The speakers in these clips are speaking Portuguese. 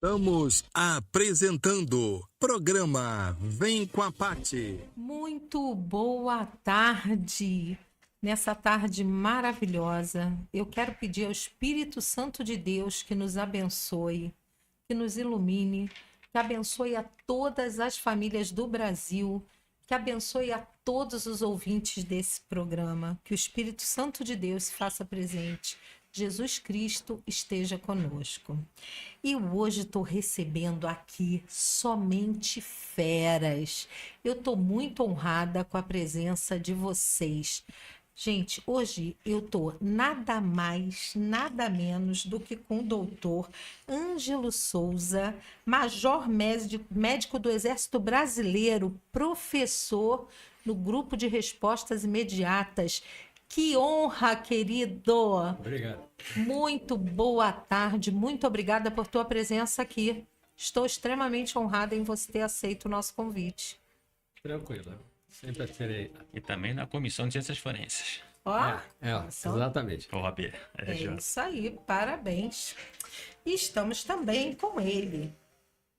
Estamos apresentando programa Vem com a Pati. Muito boa tarde. Nessa tarde maravilhosa, eu quero pedir ao Espírito Santo de Deus que nos abençoe, que nos ilumine, que abençoe a todas as famílias do Brasil, que abençoe a todos os ouvintes desse programa, que o Espírito Santo de Deus se faça presente. Jesus Cristo esteja conosco. E hoje estou recebendo aqui somente feras. Eu estou muito honrada com a presença de vocês. Gente, hoje eu estou nada mais, nada menos do que com o doutor Ângelo Souza, major médico do Exército Brasileiro, professor no Grupo de Respostas Imediatas. Que honra, querido! Obrigado. Muito boa tarde, muito obrigada por tua presença aqui. Estou extremamente honrada em você ter aceito o nosso convite. Tranquilo. Sempre terei. E também na Comissão de Ciências Forenses. Ó, Exatamente. OAB. é isso aí, parabéns. E estamos também com ele,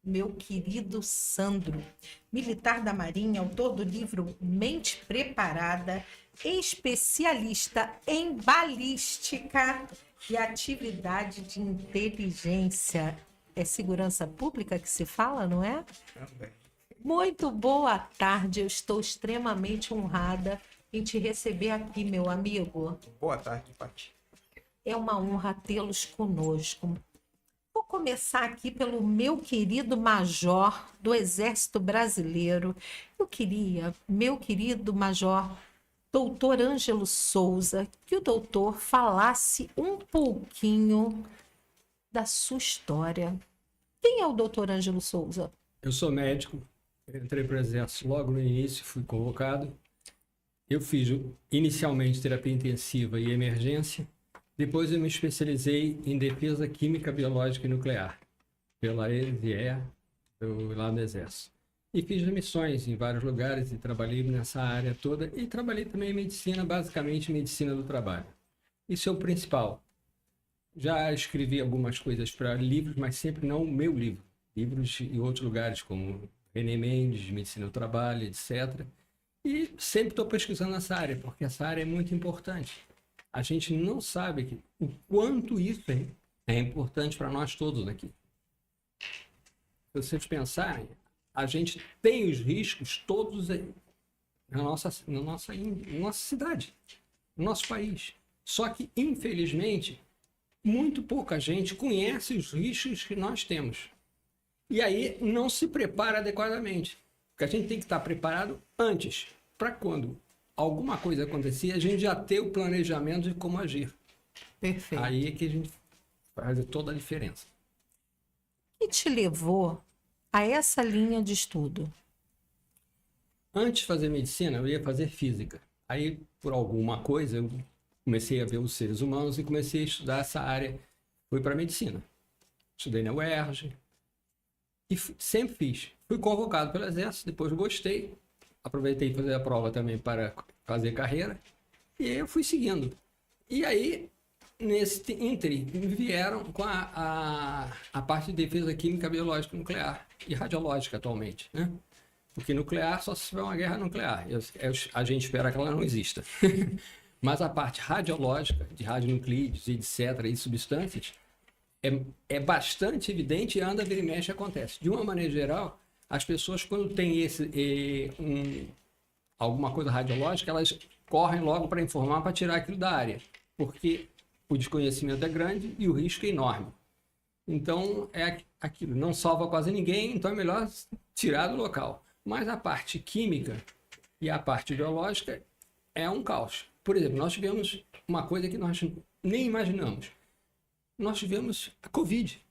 meu querido Sandro, militar da Marinha, autor do livro Mente Preparada, especialista em balística e atividade de inteligência. É segurança pública que se fala, não é? Também. Muito boa tarde, eu estou extremamente honrada em te receber aqui, meu amigo. Boa tarde, Pati. É uma honra tê-los conosco. Vou começar aqui pelo meu querido major do Exército Brasileiro. Eu queria, meu querido major, doutor Ângelo Souza, que o doutor falasse um pouquinho da sua história. Quem é o doutor Ângelo Souza? Eu sou médico, entrei para o Exército logo no início, fui convocado. Eu fiz inicialmente terapia intensiva e emergência. Depois eu me especializei em defesa química, biológica e nuclear, pela ESIE, lá no Exército. E fiz missões em vários lugares e trabalhei nessa área toda. E trabalhei também em medicina, basicamente medicina do trabalho. Isso é o principal. Já escrevi algumas coisas para livros, mas sempre não o meu livro. Livros em outros lugares, como René Mendes, Medicina do Trabalho, etc. E sempre estou pesquisando nessa área, porque essa área é muito importante. A gente não sabe o quanto isso é importante para nós todos aqui. Se vocês pensarem, a gente tem os riscos todos aí, na nossa cidade, no nosso país. Só que, infelizmente, muito pouca gente conhece os riscos que nós temos. E aí não se prepara adequadamente. Porque a gente tem que estar preparado antes, para quando alguma coisa acontecer, a gente já ter o planejamento de como agir. Perfeito. Aí é que a gente faz toda a diferença. O que te levou a essa linha de estudo? Antes de fazer medicina, eu ia fazer física. Aí, por alguma coisa, eu comecei a ver os seres humanos e comecei a estudar essa área. Fui para medicina. Estudei na UERJ. E sempre fiz. Fui convocado pelo Exército, depois gostei. Aproveitei fazer a prova também para fazer carreira. E aí eu fui seguindo. E aí, nesse ínterim, vieram com a parte de defesa química, biológica, nuclear e radiológica atualmente, né? Porque nuclear só se tiver uma guerra nuclear. A gente espera que ela não exista. Mas a parte radiológica, de radionuclídeos, etc., e substâncias, é bastante evidente e anda, vira e mexe, acontece. De uma maneira geral, as pessoas, quando tem alguma coisa radiológica, elas correm logo para informar, para tirar aquilo da área, porque o desconhecimento é grande e o risco é enorme. Então, é aquilo, não salva quase ninguém, então é melhor tirar do local. Mas a parte química e a parte biológica é um caos. Por exemplo, nós tivemos uma coisa que nós nem imaginamos. Nós tivemos a Covid.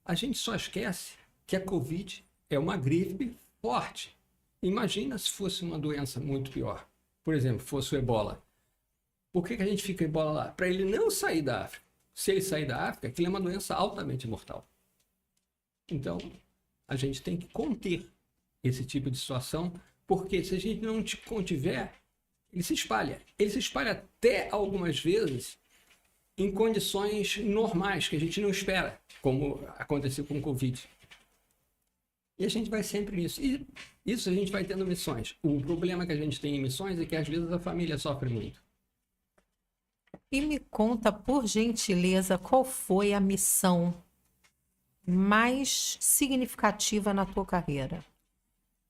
A gente só esquece que a Covid é uma gripe forte. Imagina se fosse uma doença muito pior. Por exemplo, fosse o Ebola. Por que a gente fica Ebola lá? Para ele não sair da África. Se ele sair da África, aquilo é uma doença altamente mortal. Então, a gente tem que conter esse tipo de situação, porque se a gente não contiver, ele se espalha. Ele se espalha até algumas vezes em condições normais, que a gente não espera, como aconteceu com o Covid. E a gente vai sempre nisso. E isso a gente vai tendo missões. O problema que a gente tem em missões é que às vezes a família sofre muito. E me conta, por gentileza, qual foi a missão mais significativa na tua carreira?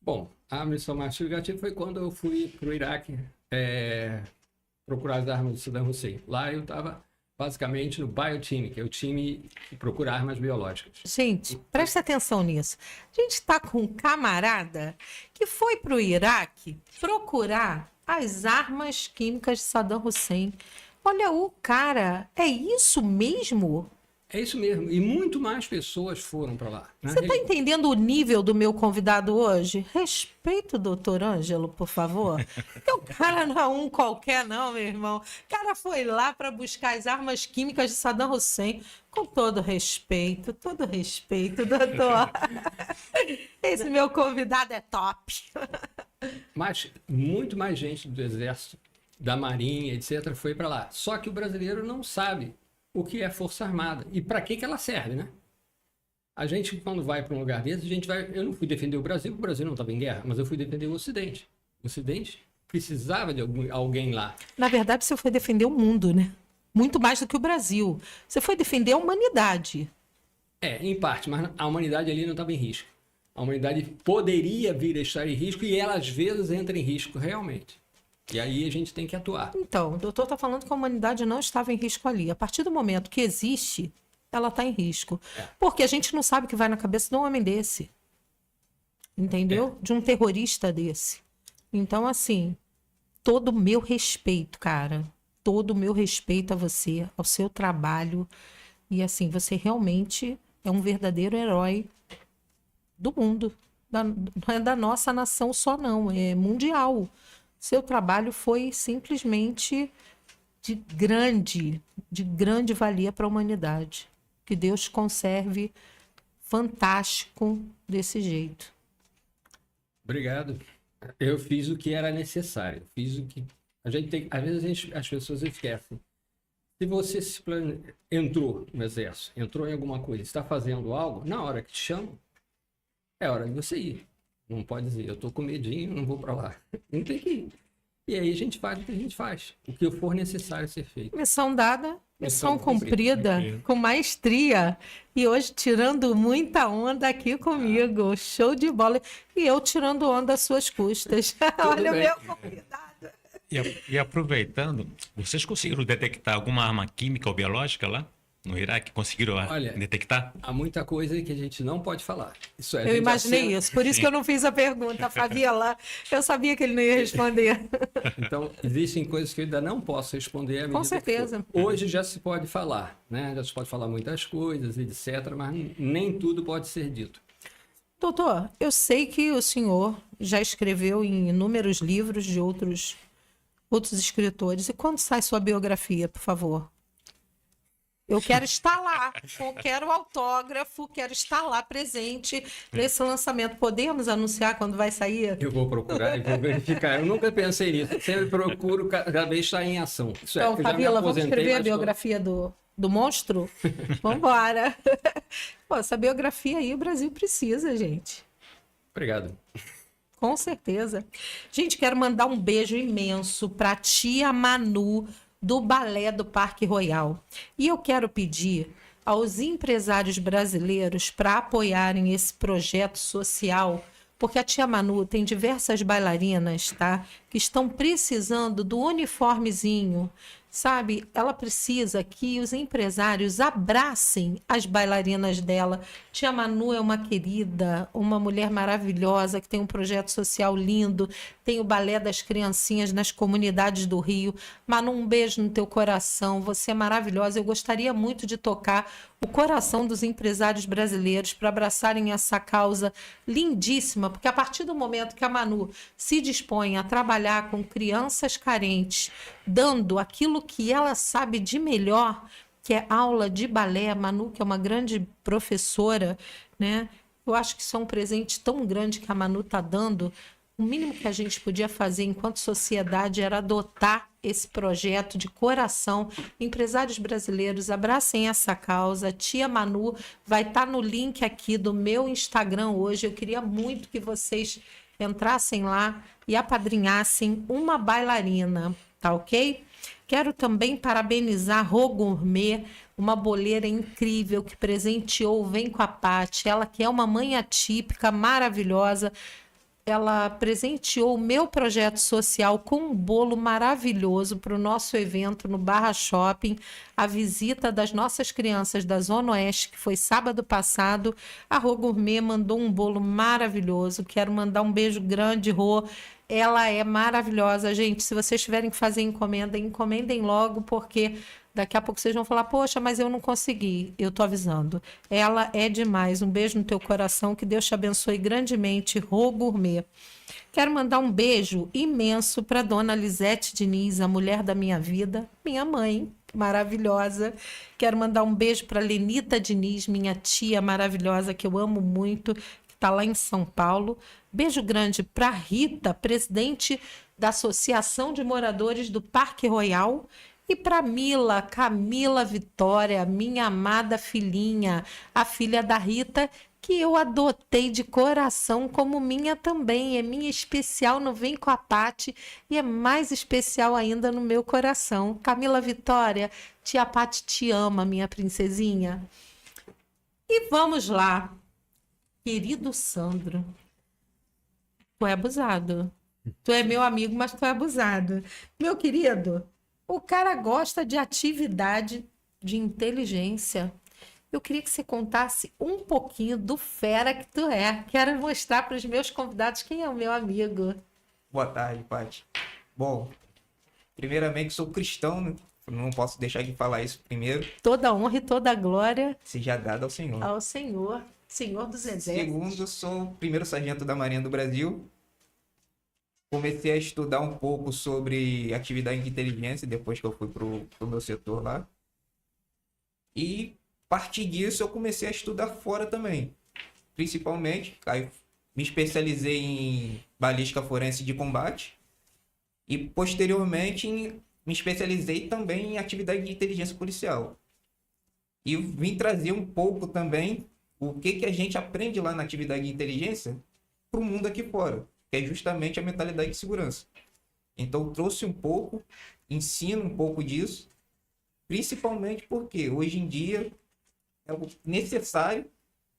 Bom, a missão mais significativa foi quando eu fui para o Iraque procurar as armas do Saddam Hussein. Lá eu estava basicamente no Bioteam, que é o time que procura armas biológicas. Gente, presta atenção nisso. A gente está com um camarada que foi para o Iraque procurar as armas químicas de Saddam Hussein. Olha o cara, é isso mesmo? É isso mesmo. E muito mais pessoas foram para lá. Você está entendendo o nível do meu convidado hoje? Respeita o doutor Ângelo, por favor. Porque o cara não é um qualquer, não, meu irmão. O cara foi lá para buscar as armas químicas de Saddam Hussein. Com todo respeito, doutor. Esse meu convidado é top. Mas muito mais gente do Exército, da Marinha, etc., foi para lá. Só que o brasileiro não sabe o que é Força Armada e para que ela serve, né? A gente, quando vai para um lugar desse, eu não fui defender o Brasil não estava em guerra, mas eu fui defender o Ocidente. O Ocidente precisava de alguém lá. Na verdade, você foi defender o mundo, né? Muito mais do que o Brasil. Você foi defender a humanidade. Em parte, mas a humanidade ali não estava em risco. A humanidade poderia vir a estar em risco e ela, às vezes, entra em risco realmente. E aí a gente tem que atuar. Então, o doutor está falando que a humanidade não estava em risco ali. A partir do momento que existe, ela está em risco. Porque a gente não sabe o que vai na cabeça de um homem desse. Entendeu? De um terrorista desse. Então, assim, todo o meu respeito, cara. Todo o meu respeito a você, ao seu trabalho. E, assim, você realmente é um verdadeiro herói do mundo. Não é da nossa nação só, não. É mundial. Seu trabalho foi simplesmente de grande valia para a humanidade. Que Deus conserve fantástico desse jeito. Obrigado. Eu fiz o que era necessário. Fiz o que a gente tem. Às vezes as pessoas esquecem. Se você entrou no Exército, entrou em alguma coisa, está fazendo algo, na hora que te chamam, é hora de você ir. Não pode dizer, eu tô com medinho, não vou para lá. Não tem que ir. E aí a gente faz o que a gente faz. O que for necessário ser feito. Missão dada, missão cumprida, com maestria. E hoje tirando muita onda aqui comigo. Show de bola. E eu tirando onda às suas custas. Olha o meu convidado. E aproveitando, vocês conseguiram detectar alguma arma química ou biológica lá? No Iraque, conseguiram detectar? Há muita coisa que a gente não pode falar. Isso eu imaginei isso, por isso que eu não fiz a pergunta. A Fabiola, eu sabia que ele não ia responder. Então, existem coisas que eu ainda não posso responder. Com certeza. Hoje já se pode falar, né? Já se pode falar muitas coisas, etc., mas nem tudo pode ser dito. Doutor, eu sei que o senhor já escreveu em inúmeros livros de outros escritores. E quando sai sua biografia, por favor? Eu quero estar lá, eu quero autógrafo, quero estar lá presente nesse lançamento. Podemos anunciar quando vai sair? Eu vou procurar e vou verificar. Eu nunca pensei nisso. Sempre procuro cada vez estar em ação. Então, Fabiola, vamos escrever a biografia do monstro? Vamos embora. Pô, essa biografia aí o Brasil precisa, gente. Obrigado. Com certeza. Gente, quero mandar um beijo imenso para a tia Manu, do Balé do Parque Royal. E eu quero pedir aos empresários brasileiros para apoiarem esse projeto social, porque a tia Manu tem diversas bailarinas, tá? Que estão precisando do uniformezinho, sabe? Ela precisa que os empresários abracem as bailarinas dela. Tia Manu é uma querida, uma mulher maravilhosa, que tem um projeto social lindo, tem o Balé das Criancinhas nas comunidades do Rio. Manu, um beijo no teu coração, você é maravilhosa. Eu gostaria muito de tocar o coração dos empresários brasileiros para abraçarem essa causa lindíssima, porque a partir do momento que a Manu se dispõe a trabalhar com crianças carentes, dando aquilo que ela sabe de melhor, que é aula de balé. A Manu, que é uma grande professora, né? Eu acho que isso é um presente tão grande que a Manu está dando o mínimo que a gente podia fazer enquanto sociedade era adotar esse projeto de coração. Empresários brasileiros, abracem essa causa. Tia Manu vai estar no link aqui do meu Instagram hoje. Eu queria muito que vocês entrassem lá e apadrinhassem uma bailarina, tá ok? Quero também parabenizar Rô Gourmet, uma boleira incrível que presenteou o Vem com a Paty. Ela que é uma mãe atípica, maravilhosa. Ela presenteou o meu projeto social com um bolo maravilhoso para o nosso evento no Barra Shopping, a visita das nossas crianças da Zona Oeste, que foi sábado passado. A Rô Gourmet mandou um bolo maravilhoso. Quero mandar um beijo grande, Rô. Ela é maravilhosa, gente. Se vocês tiverem que fazer encomenda, encomendem logo, porque daqui a pouco vocês vão falar, poxa, mas eu não consegui. Eu tô avisando. Ela é demais. Um beijo no teu coração. Que Deus te abençoe grandemente, Rô Gourmet. Quero mandar um beijo imenso para dona Lisete Diniz, a mulher da minha vida, minha mãe maravilhosa. Quero mandar um beijo para Lenita Diniz, minha tia maravilhosa, que eu amo muito, que está lá em São Paulo. Beijo grande para Rita, presidente da Associação de Moradores do Parque Royal. E para Mila, Camila Vitória, minha amada filhinha, a filha da Rita, que eu adotei de coração como minha também. É minha especial no Vem com a Paty e é mais especial ainda no meu coração. Camila Vitória, tia Paty te ama, minha princesinha. E vamos lá, querido Sandro. Tu é abusado. Tu é meu amigo, mas tu é abusado. Meu querido, o cara gosta de atividade de inteligência. Eu queria que você contasse um pouquinho do fera que tu é. Quero mostrar para os meus convidados quem é o meu amigo. Boa tarde, Paty. Bom, primeiramente sou cristão, né? Não posso deixar de falar isso primeiro. Toda honra e toda glória seja dada ao Senhor. Ao Senhor, Senhor dos Exércitos. Segundo, sou o primeiro sargento da Marinha do Brasil. Comecei a estudar um pouco sobre atividade de inteligência depois que eu fui pro meu setor lá. E a partir disso eu comecei a estudar fora também. Principalmente, aí me especializei em balística forense de combate. E posteriormente me especializei também em atividade de inteligência policial. E vim trazer um pouco também o que a gente aprende lá na atividade de inteligência para o mundo aqui fora, que é justamente a mentalidade de segurança. Então trouxe um pouco, ensino um pouco disso, principalmente porque hoje em dia é o necessário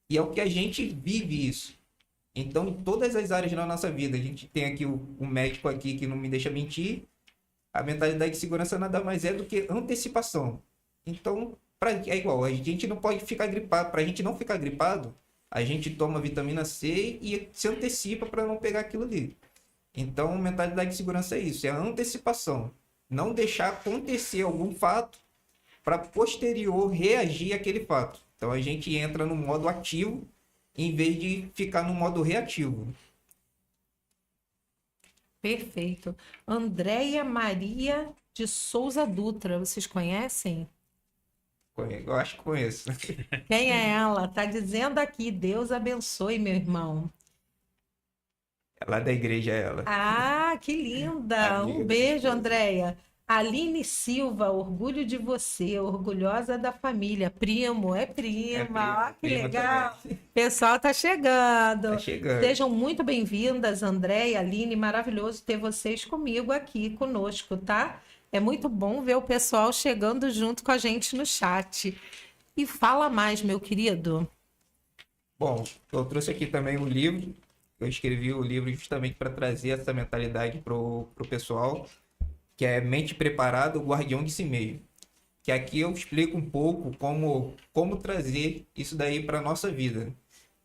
e é o que a gente vive isso. Então, em todas as áreas da nossa vida, a gente tem aqui o médico aqui que não me deixa mentir, a mentalidade de segurança nada mais é do que antecipação. Então, é igual, a gente não pode ficar gripado. Para a gente não ficar gripado, a gente toma vitamina C e se antecipa para não pegar aquilo ali. Então, mentalidade de segurança é isso, é a antecipação. Não deixar acontecer algum fato para posterior reagir àquele fato. Então, a gente entra no modo ativo em vez de ficar no modo reativo. Perfeito. Andréia Maria de Souza Dutra, vocês conhecem? Eu acho que conheço. Quem é ela? Tá dizendo aqui, Deus abençoe, meu irmão. É lá da igreja, ela. Ah, que linda! Um beijo, Andréia. Aline Silva, orgulho de você, orgulhosa da família. Primo, é prima. Ó, que legal. O pessoal tá chegando. Tá chegando. Sejam muito bem-vindas, Andréia, Aline. Maravilhoso ter vocês comigo aqui, conosco, tá? É muito bom ver o pessoal chegando junto com a gente no chat. E fala mais, meu querido. Bom, eu trouxe aqui também um livro. Eu escrevi o livro justamente para trazer essa mentalidade pro pessoal, que é Mente Preparada, o Guardião de Si Mesmo. Que aqui eu explico um pouco como trazer isso daí para a nossa vida.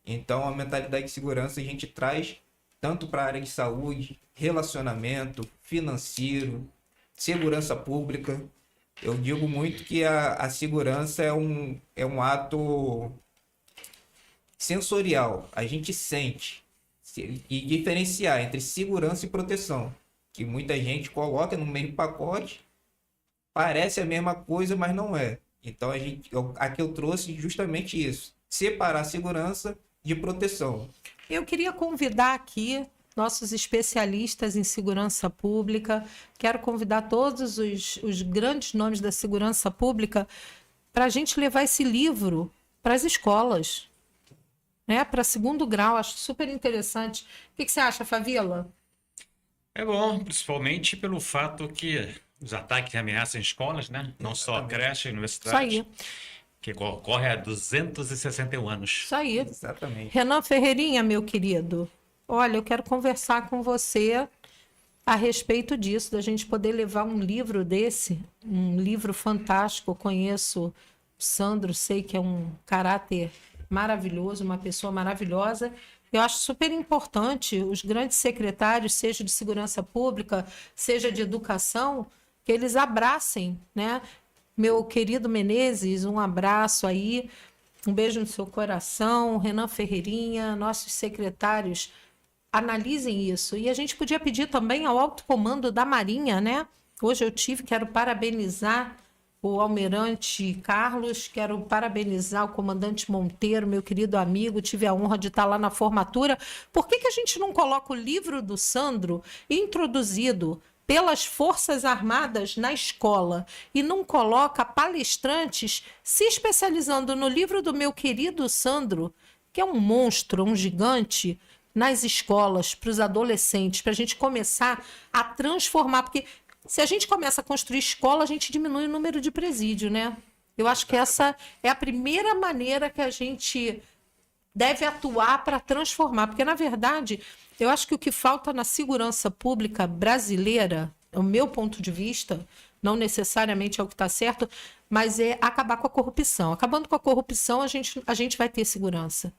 Então, a mentalidade de segurança a gente traz tanto para a área de saúde, relacionamento, financeiro, segurança pública. Eu digo muito que a segurança é um ato sensorial. A gente sente. E diferenciar entre segurança e proteção, que muita gente coloca no mesmo pacote, parece a mesma coisa, mas não é. Então aqui eu trouxe justamente isso, separar segurança de proteção. Eu queria convidar aqui nossos especialistas em segurança pública. Quero convidar todos os grandes nomes da segurança pública para a gente levar esse livro para as escolas, né? Para segundo grau. Acho super interessante. O que você acha, Fabíola? É bom, principalmente pelo fato que os ataques ameaçam escolas, né? Não só a creche e universidade. Isso aí. Que ocorre há 261 anos. Isso aí. Exatamente. Renan Ferreirinha, meu querido, olha, eu quero conversar com você a respeito disso, da gente poder levar um livro desse, um livro fantástico. Eu conheço o Sandro, sei que é um caráter maravilhoso, uma pessoa maravilhosa. Eu acho super importante os grandes secretários, seja de segurança pública, seja de educação, que eles abracem, né? Meu querido Menezes, um abraço aí, um beijo no seu coração. Renan Ferreirinha, nossos secretários, analisem isso. E a gente podia pedir também ao alto comando da Marinha, né? Hoje quero parabenizar o almirante Carlos, quero parabenizar o comandante Monteiro, meu querido amigo, tive a honra de estar lá na formatura. Por que a gente não coloca o livro do Sandro introduzido pelas Forças Armadas na escola e não coloca palestrantes se especializando no livro do meu querido Sandro, que é um monstro, um gigante, nas escolas, para os adolescentes, para a gente começar a transformar, porque se a gente começa a construir escola, a gente diminui o número de presídio, né? Eu acho que essa é a primeira maneira que a gente deve atuar para transformar, porque, na verdade, eu acho que o que falta na segurança pública brasileira, o meu ponto de vista, não necessariamente é o que está certo, mas é acabar com a corrupção. Acabando com a corrupção, a gente vai ter segurança.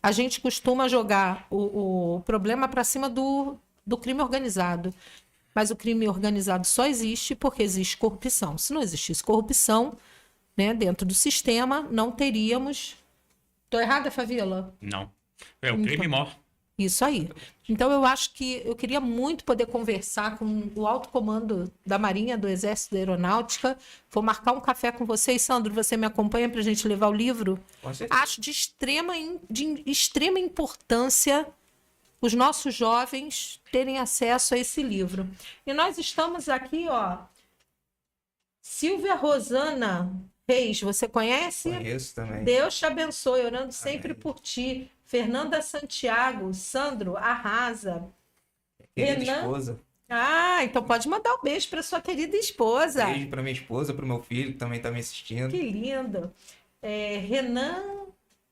A gente costuma jogar o problema para cima do crime organizado, mas o crime organizado só existe porque existe corrupção. Se não existisse corrupção, né, dentro do sistema, não teríamos... Estou errada, Fabíola? Não. É o crime maior. Isso aí. Então, eu acho que eu queria muito poder conversar com o alto comando da Marinha, do Exército, da Aeronáutica. Vou marcar um café com vocês. Sandro, você me acompanha para a gente levar o livro? Com certeza. Acho de extrema importância os nossos jovens terem acesso a esse livro. E nós estamos aqui, ó. Silvia Rosana Reis, você conhece? Conheço também. Deus te abençoe, orando sempre Amém. por ti. Fernanda Santiago, Sandro, arrasa. Querida Renan... esposa. Ah, então pode mandar um beijo para sua querida esposa. Beijo para minha esposa, para o meu filho, que também está me assistindo. Que lindo. Renan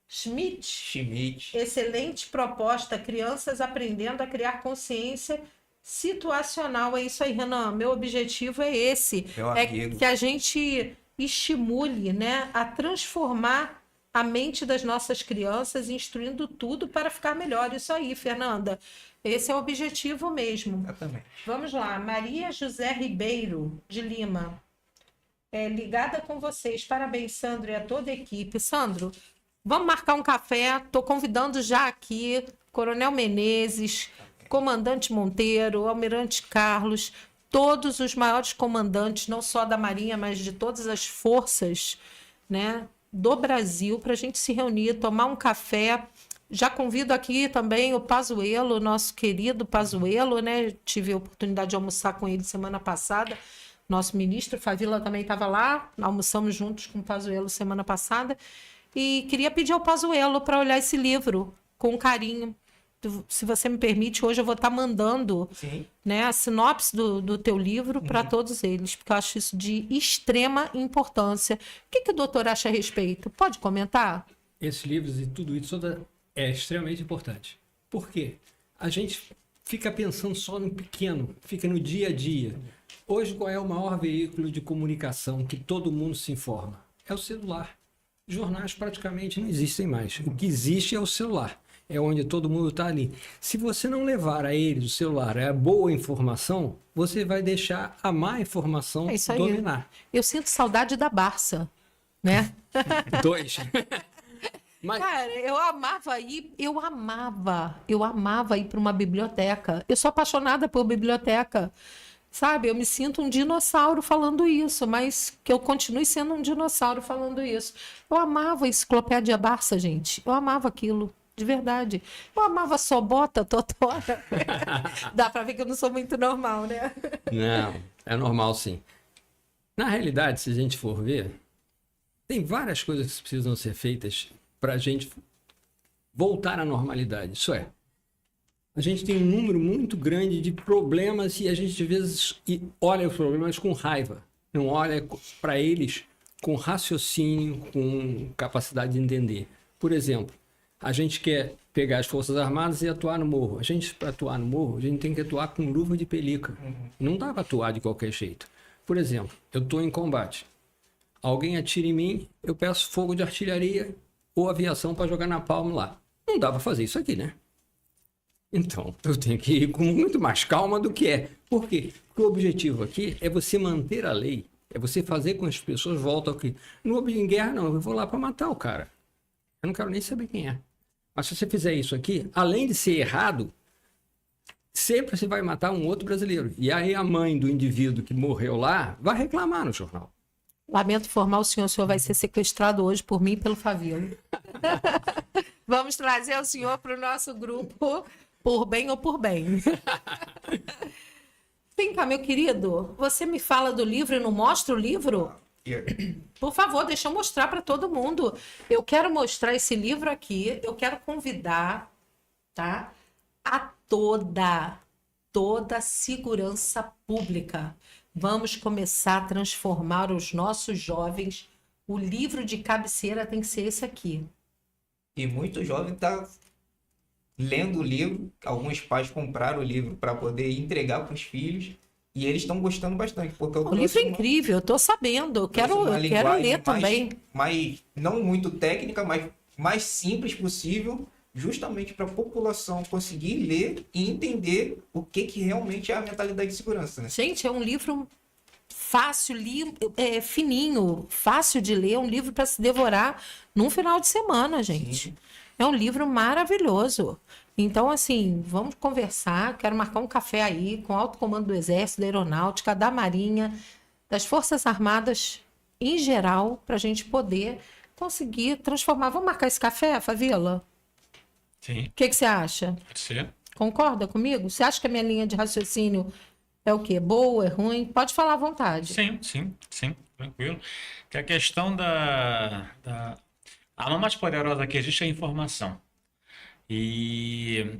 Schmidt. Schmidt. Excelente proposta. Crianças aprendendo a criar consciência situacional. É isso aí, Renan. Meu objetivo é esse. Meu é amigo. que a gente estimule, né, a transformar a mente das nossas crianças, instruindo tudo para ficar melhor. Isso aí, Fernanda. Esse é o objetivo mesmo. Exatamente. Vamos lá. Maria José Ribeiro, de Lima. Ligada com vocês. Parabéns, Sandro, e a toda a equipe. Sandro, vamos marcar um café. Estou convidando já aqui Coronel Menezes, Comandante Monteiro, Almirante Carlos, todos os maiores comandantes, não só da Marinha, mas de todas as forças, né, do Brasil, para a gente se reunir, tomar um café. Já convido aqui também o Pazuello, nosso querido Pazuello, né? Tive a oportunidade de almoçar com ele semana passada. Nosso ministro, Fabíola, também estava lá. Almoçamos juntos com o Pazuello semana passada. E queria pedir ao Pazuello para olhar esse livro com carinho. Se você me permite, hoje eu vou estar mandando, né, a sinopse do teu livro para todos eles, porque eu acho isso de extrema importância. O que o doutor acha a respeito? Pode comentar? Esses livros e tudo isso é extremamente importante. Por quê? A gente fica pensando só no pequeno, fica no dia a dia. Hoje, qual é o maior veículo de comunicação que todo mundo se informa? É o celular. Jornais praticamente não existem mais. O que existe é o celular. É onde todo mundo está ali. Se você não levar a eles o celular, a boa informação, você vai deixar a má informação dominar. Eu sinto saudade da Barça, né? Dois. Mas... Cara, eu amava ir para uma biblioteca. Eu sou apaixonada por biblioteca. Sabe, eu me sinto um dinossauro falando isso, mas que eu continue sendo um dinossauro falando isso. Eu amava a Enciclopédia Barça, gente. Eu amava aquilo. de verdade. Eu amava só bota, totora. Dá pra ver que eu não sou muito normal, né? Não, é normal sim. Na realidade, se a gente for ver, tem várias coisas que precisam ser feitas para a gente voltar à normalidade. Isso é, a gente tem um número muito grande de problemas e a gente, às vezes, olha os problemas com raiva. Não olha para eles com raciocínio, com capacidade de entender. Por exemplo, a gente quer pegar as Forças Armadas e atuar no morro. Para atuar no morro, a gente tem que atuar com luva de pelica. Não dá para atuar de qualquer jeito. Por exemplo, eu estou em combate. Alguém atira em mim, eu peço fogo de artilharia ou aviação para jogar na palma lá. Não dá para fazer isso aqui, né? Então, eu tenho que ir com muito mais calma do que é. Por quê? Porque o objetivo aqui é você manter a lei. É você fazer com que as pessoas voltem aqui. Em guerra, não. Eu vou lá para matar o cara. Eu não quero nem saber quem é. Mas se você fizer isso aqui, além de ser errado, sempre você vai matar um outro brasileiro. E aí a mãe do indivíduo que morreu lá vai reclamar no jornal. Lamento informar o senhor vai ser sequestrado hoje por mim e pelo Favila. Vamos trazer o senhor para o nosso grupo, por bem ou por bem. Vem cá, meu querido, você me fala do livro e não mostra o livro? Por favor, deixa eu mostrar para todo mundo. Eu quero mostrar esse livro aqui, eu quero convidar, tá, a toda segurança pública. Vamos começar a transformar os nossos jovens. O livro de cabeceira tem que ser esse aqui. E muito jovem está lendo o livro. Alguns pais compraram o livro para poder entregar para os filhos. E eles estão gostando bastante. Porque o livro é incrível, eu estou sabendo. Eu quero ler também. Mas não muito técnica, mas mais simples possível. Justamente para a população conseguir ler e entender o que realmente é a mentalidade de segurança, né? Gente, é um livro fácil, fininho, fácil de ler, um livro para se devorar num final de semana, gente. Sim. É um livro maravilhoso. Então, assim, vamos conversar, quero marcar um café aí com o alto comando do Exército, da Aeronáutica, da Marinha, das Forças Armadas em geral, para a gente poder conseguir transformar. Vamos marcar esse café, Favila? Sim. O que você acha? Pode ser. Concorda comigo? Você acha que a minha linha de raciocínio é o quê? Boa, é ruim? Pode falar à vontade. Sim. Tranquilo. Que a questão a arma mais poderosa que existe é a informação. E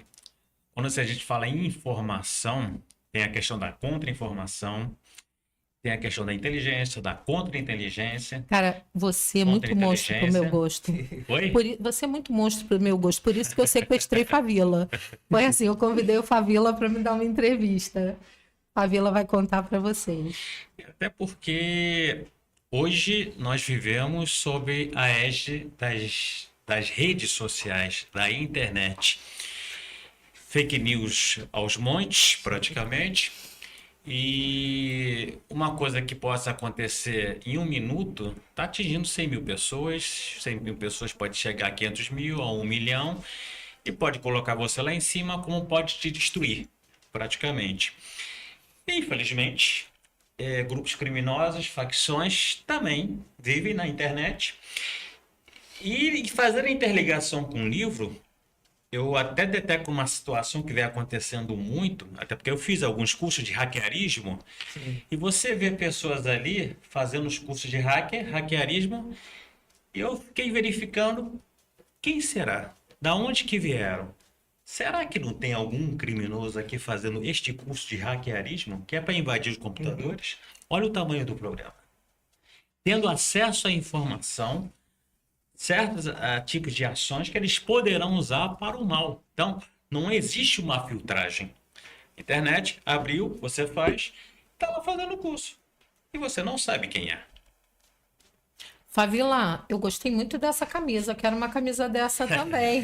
quando a gente fala em informação, tem a questão da contra-informação, tem a questão da inteligência, da contra-inteligência. Cara, você é muito monstro pro meu gosto. Oi? Você é muito monstro pro meu gosto, por isso que eu sequestrei Favila. Foi assim, eu convidei o Favila para me dar uma entrevista. Favila vai contar para vocês. Até porque hoje nós vivemos sob a égide das redes sociais, da internet. Fake news aos montes, praticamente. E uma coisa que possa acontecer em um minuto está atingindo 100 mil pessoas. 100 mil pessoas pode chegar a 500 mil, a 1 milhão, e pode colocar você lá em cima, como pode te destruir, praticamente. E, infelizmente, grupos criminosos, facções, também vivem na internet. E fazer a interligação com o livro, eu até detecto uma situação que vem acontecendo muito, até porque eu fiz alguns cursos de hackearismo. Sim. E você vê pessoas ali fazendo os cursos de hackearismo, e eu fiquei verificando quem será, da onde que vieram. Será que não tem algum criminoso aqui fazendo este curso de hackearismo, que é para invadir os computadores? Olha o tamanho do programa. Tendo acesso à informação, certos tipos de ações que eles poderão usar para o mal. Então, não existe uma filtragem. Internet, abriu, você faz, está lá fazendo o curso. E você não sabe quem é. Favila, eu gostei muito dessa camisa. Quero uma camisa dessa também.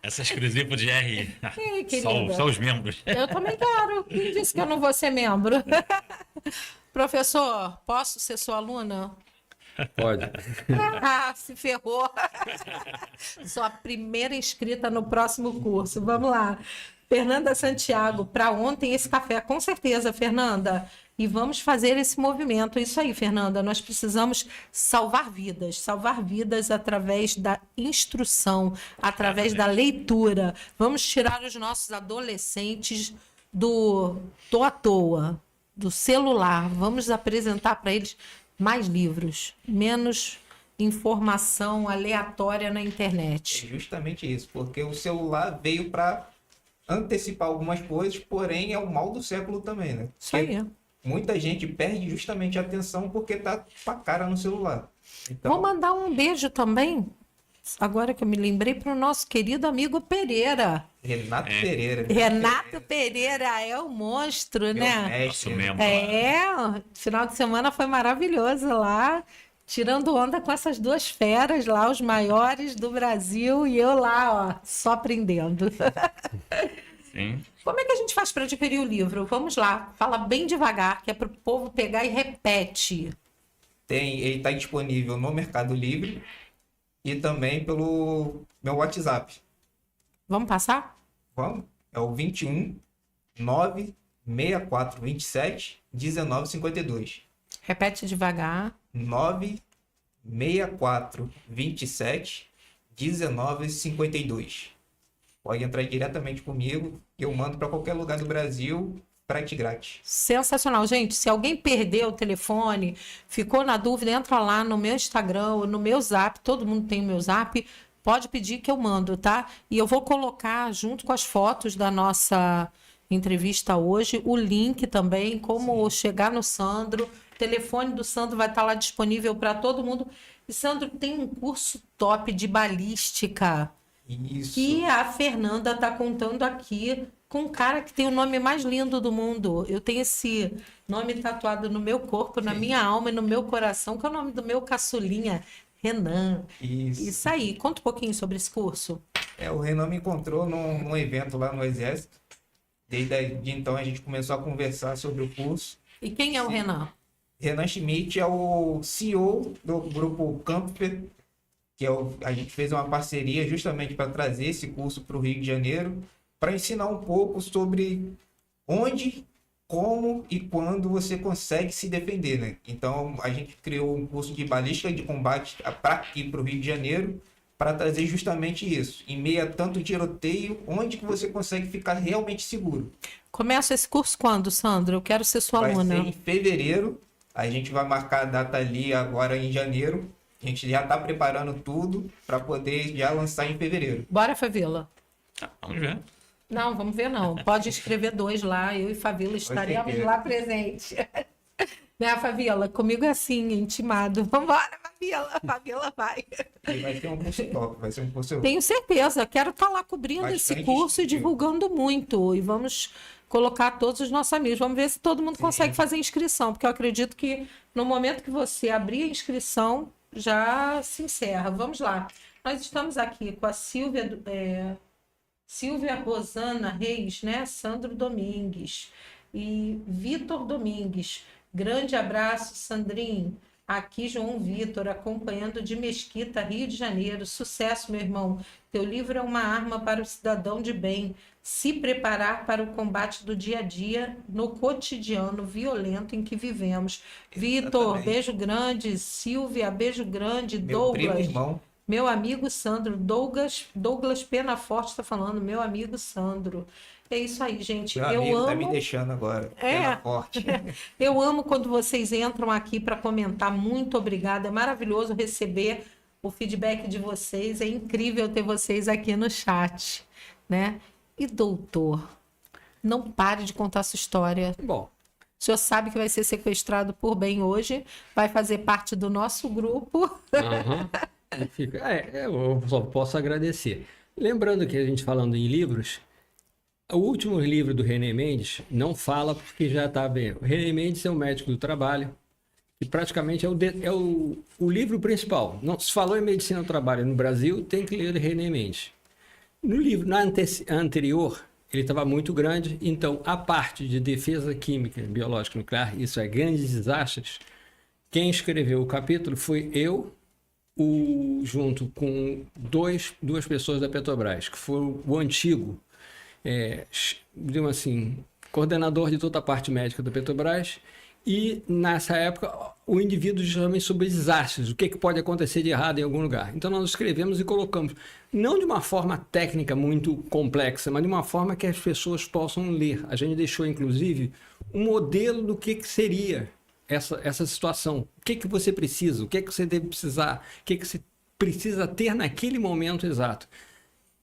Essa exclusiva de RI. Ei, só os membros. Eu também quero. Quem disse que eu não vou ser membro? Professor, posso ser sua aluna? Pode. Se ferrou. Sou a primeira inscrita no próximo curso. Vamos lá. Fernanda Santiago, para ontem esse café, com certeza, Fernanda. e vamos fazer esse movimento. É isso aí, Fernanda, nós precisamos salvar vidas através da instrução, através da leitura. Vamos tirar os nossos adolescentes do tô à toa, do celular. Vamos apresentar para eles mais livros, menos informação aleatória na É internet. justamente isso, porque o celular veio para antecipar algumas coisas, porém é o mal do século também, né? Isso aí. Muita gente perde justamente a atenção porque tá com a cara no celular. Então, Vou mandar um beijo também, agora que eu me lembrei, para o nosso querido amigo Pereira. Renato Pereira. Renato Pereira é o monstro, Meu né? Nosso mestre. membro. É, final de semana foi maravilhoso lá, tirando onda com essas duas feras lá, os maiores do Brasil, e eu lá, ó, só aprendendo. Sim. Como é que a gente faz para adquirir o livro? Vamos lá, fala bem devagar, que é para o povo pegar e repete. Ele está disponível no Mercado Livre e também pelo meu WhatsApp. Vamos passar? Vamos? É o 21 964 27 19 52. Repete devagar. 964 27 19 52. Pode entrar diretamente comigo, que eu mando para qualquer lugar do Brasil, frete grátis. Sensacional, gente. Se alguém perdeu o telefone, ficou na dúvida, entra lá no meu Instagram ou no meu Zap. Todo mundo tem o meu Zap. Pode pedir que eu mando, tá? E eu vou colocar junto com as fotos da nossa entrevista hoje o link também, como chegar no Sandro. O telefone do Sandro vai estar lá disponível para todo mundo. E Sandro tem um curso top de balística Isso. que a Fernanda está contando aqui com um cara que tem o nome mais lindo do mundo. Eu tenho esse nome tatuado no meu corpo, na minha alma e no meu coração, que é o nome do meu caçulinha, Renan. Isso. Isso aí. Conta um pouquinho sobre esse curso. O Renan me encontrou num evento lá no Exército. Desde aí, de então a gente começou a conversar sobre o curso. E quem é o Renan? Renan Schmidt é o CEO do grupo Campfer, que a gente fez uma parceria justamente para trazer esse curso para o Rio de Janeiro, para ensinar um pouco sobre onde, como e quando você consegue se defender, né? Então a gente criou um curso de balística de combate para aqui para o Rio de Janeiro, para trazer justamente isso, em meio a tanto tiroteio, onde que você consegue ficar realmente seguro. Começa esse curso quando, Sandra? Eu quero ser sua Vai aluna. ser em fevereiro, a gente vai marcar a data ali agora em janeiro. A gente já está preparando tudo para poder já lançar em fevereiro. Bora, Favila. Vamos ver. Não, vamos ver não. Pode inscrever 2 lá, eu e Favila estaremos certeza. lá presentes. Né, Favila? Comigo é assim, intimado. Vambora, Favila. Favila vai. E vai ser um curso top, vai ser um curso... Tenho certeza, quero estar lá cobrindo esse Bastante curso e instrutivo. divulgando muito. E vamos colocar todos os nossos amigos. Vamos ver se todo mundo consegue fazer inscrição, porque eu acredito que no momento que você abrir a inscrição, já se encerra. Vamos lá. Nós estamos aqui com a Silvia Rosana Reis, né? Sandro Domingues e Vitor Domingues. Grande abraço, Sandrinho. Aqui João Vitor, acompanhando de Mesquita, Rio de Janeiro. Sucesso, meu irmão. Teu livro é uma arma para o cidadão de bem. Se preparar para o combate do dia a dia no cotidiano violento em que vivemos. Vitor, Exatamente. beijo grande. Silvia, beijo grande. Meu primo Douglas, irmão. meu amigo Sandro. Douglas Penaforte está falando. Meu amigo Sandro. É isso aí, gente. Meu Eu amigo amo. tá me deixando agora. É. Pena forte. Eu amo quando vocês entram aqui para comentar. Muito obrigada. É maravilhoso receber o feedback de vocês. É incrível ter vocês aqui no chat, né? E doutor, não pare de contar sua história. Bom, O senhor sabe que vai ser sequestrado por bem hoje, vai fazer parte do nosso grupo. aham. Eu só posso agradecer. Lembrando que a gente falando em livros, o último livro do René Mendes não fala porque já está bem. O René Mendes é um médico do trabalho e praticamente é o livro principal. Não se falou em medicina do trabalho no Brasil, tem que ler o René Mendes. No livro anterior, ele estava muito grande, então a parte de defesa química, biológica, nuclear, isso é grandes desastres. Quem escreveu o capítulo foi eu, junto com duas pessoas da Petrobras, que foi o antigo, digamos assim, coordenador de toda a parte médica da Petrobras E nessa época, o indivíduo geralmente sobre desastres, o que pode acontecer de errado em algum lugar. Então nós escrevemos e colocamos, não de uma forma técnica muito complexa, mas de uma forma que as pessoas possam ler. A gente deixou, inclusive, um modelo do que seria essa situação. O que você precisa, o que você deve precisar, o que você precisa ter naquele momento exato.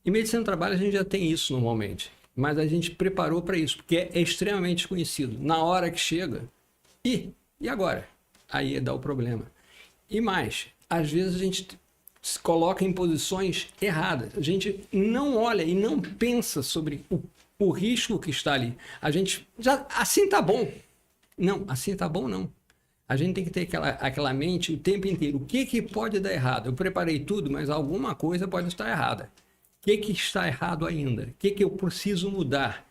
Em medicina do trabalho a gente já tem isso normalmente, mas a gente preparou para isso, porque é extremamente desconhecido. Na hora que chega, e agora? Aí dá o problema. E mais, às vezes a gente se coloca em posições erradas. A gente não olha e não pensa sobre o risco que está ali. A gente já, assim tá bom. Não, assim tá bom não. A gente tem que ter aquela mente o tempo inteiro. O que pode dar errado? Eu preparei tudo, mas alguma coisa pode estar errada. O que está errado ainda? O que eu preciso mudar?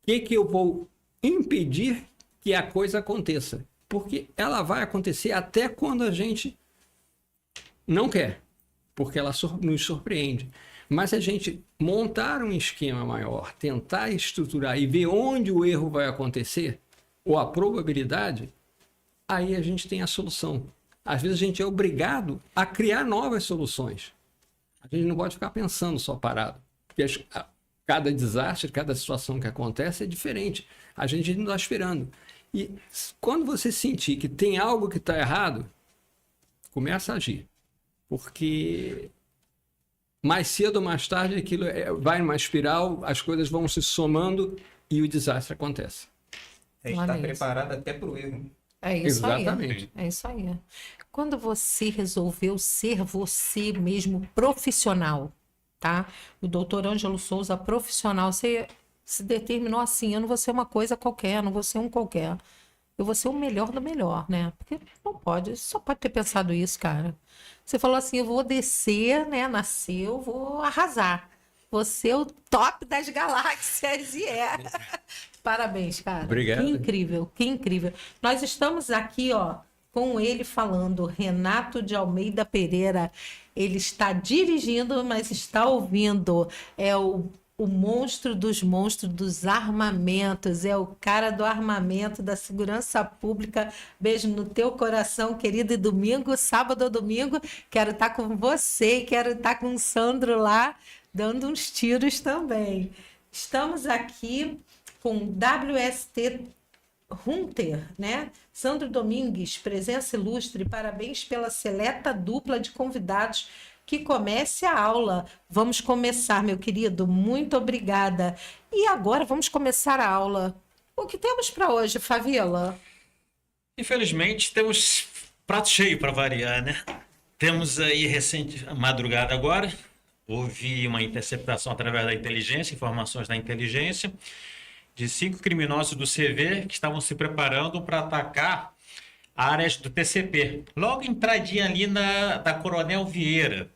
O que eu vou impedir que a coisa aconteça? Porque ela vai acontecer até quando a gente não quer, porque ela nos surpreende. Mas se a gente montar um esquema maior, tentar estruturar e ver onde o erro vai acontecer, ou a probabilidade, aí a gente tem a solução. Às vezes a gente é obrigado a criar novas soluções. A gente não pode ficar pensando só parado, porque cada desastre, cada situação que acontece é diferente. A gente não está esperando. E quando você sentir que tem algo que está errado, começa a agir. Porque mais cedo ou mais tarde aquilo vai numa espiral, as coisas vão se somando e o desastre acontece. Está preparado até para o erro. É isso Exatamente. aí. É isso aí. Quando você resolveu ser você mesmo profissional, tá? O doutor Ângelo Souza, profissional, você se determinou assim, eu não vou ser uma coisa qualquer, eu não vou ser um qualquer. Eu vou ser o melhor do melhor, né? Porque não pode, só pode ter pensado isso, cara. Você falou assim, eu vou descer, né? Nasceu, vou arrasar. Vou ser o top das galáxias e Parabéns, cara. Obrigado. Que incrível, que incrível. Nós estamos aqui, ó, com ele falando, Renato de Almeida Pereira. Ele está dirigindo, mas está ouvindo. É o monstro dos armamentos, é o cara do armamento, da segurança pública. Beijo no teu coração, querido. E domingo, sábado ou domingo, quero estar com você e quero estar com o Sandro lá, dando uns tiros também. Estamos aqui com WST Hunter, né? Sandro Domingues, presença ilustre, parabéns pela seleta dupla de convidados. Que comece a aula. Vamos começar, meu querido. Muito obrigada. E agora vamos começar a aula. O que temos para hoje, Favila? Infelizmente, temos prato cheio para variar, né? Temos aí recente madrugada agora. Houve uma interceptação através da inteligência, informações da inteligência, de 5 criminosos do CV que estavam se preparando para atacar áreas do TCP. Logo entradinha ali da Coronel Vieira.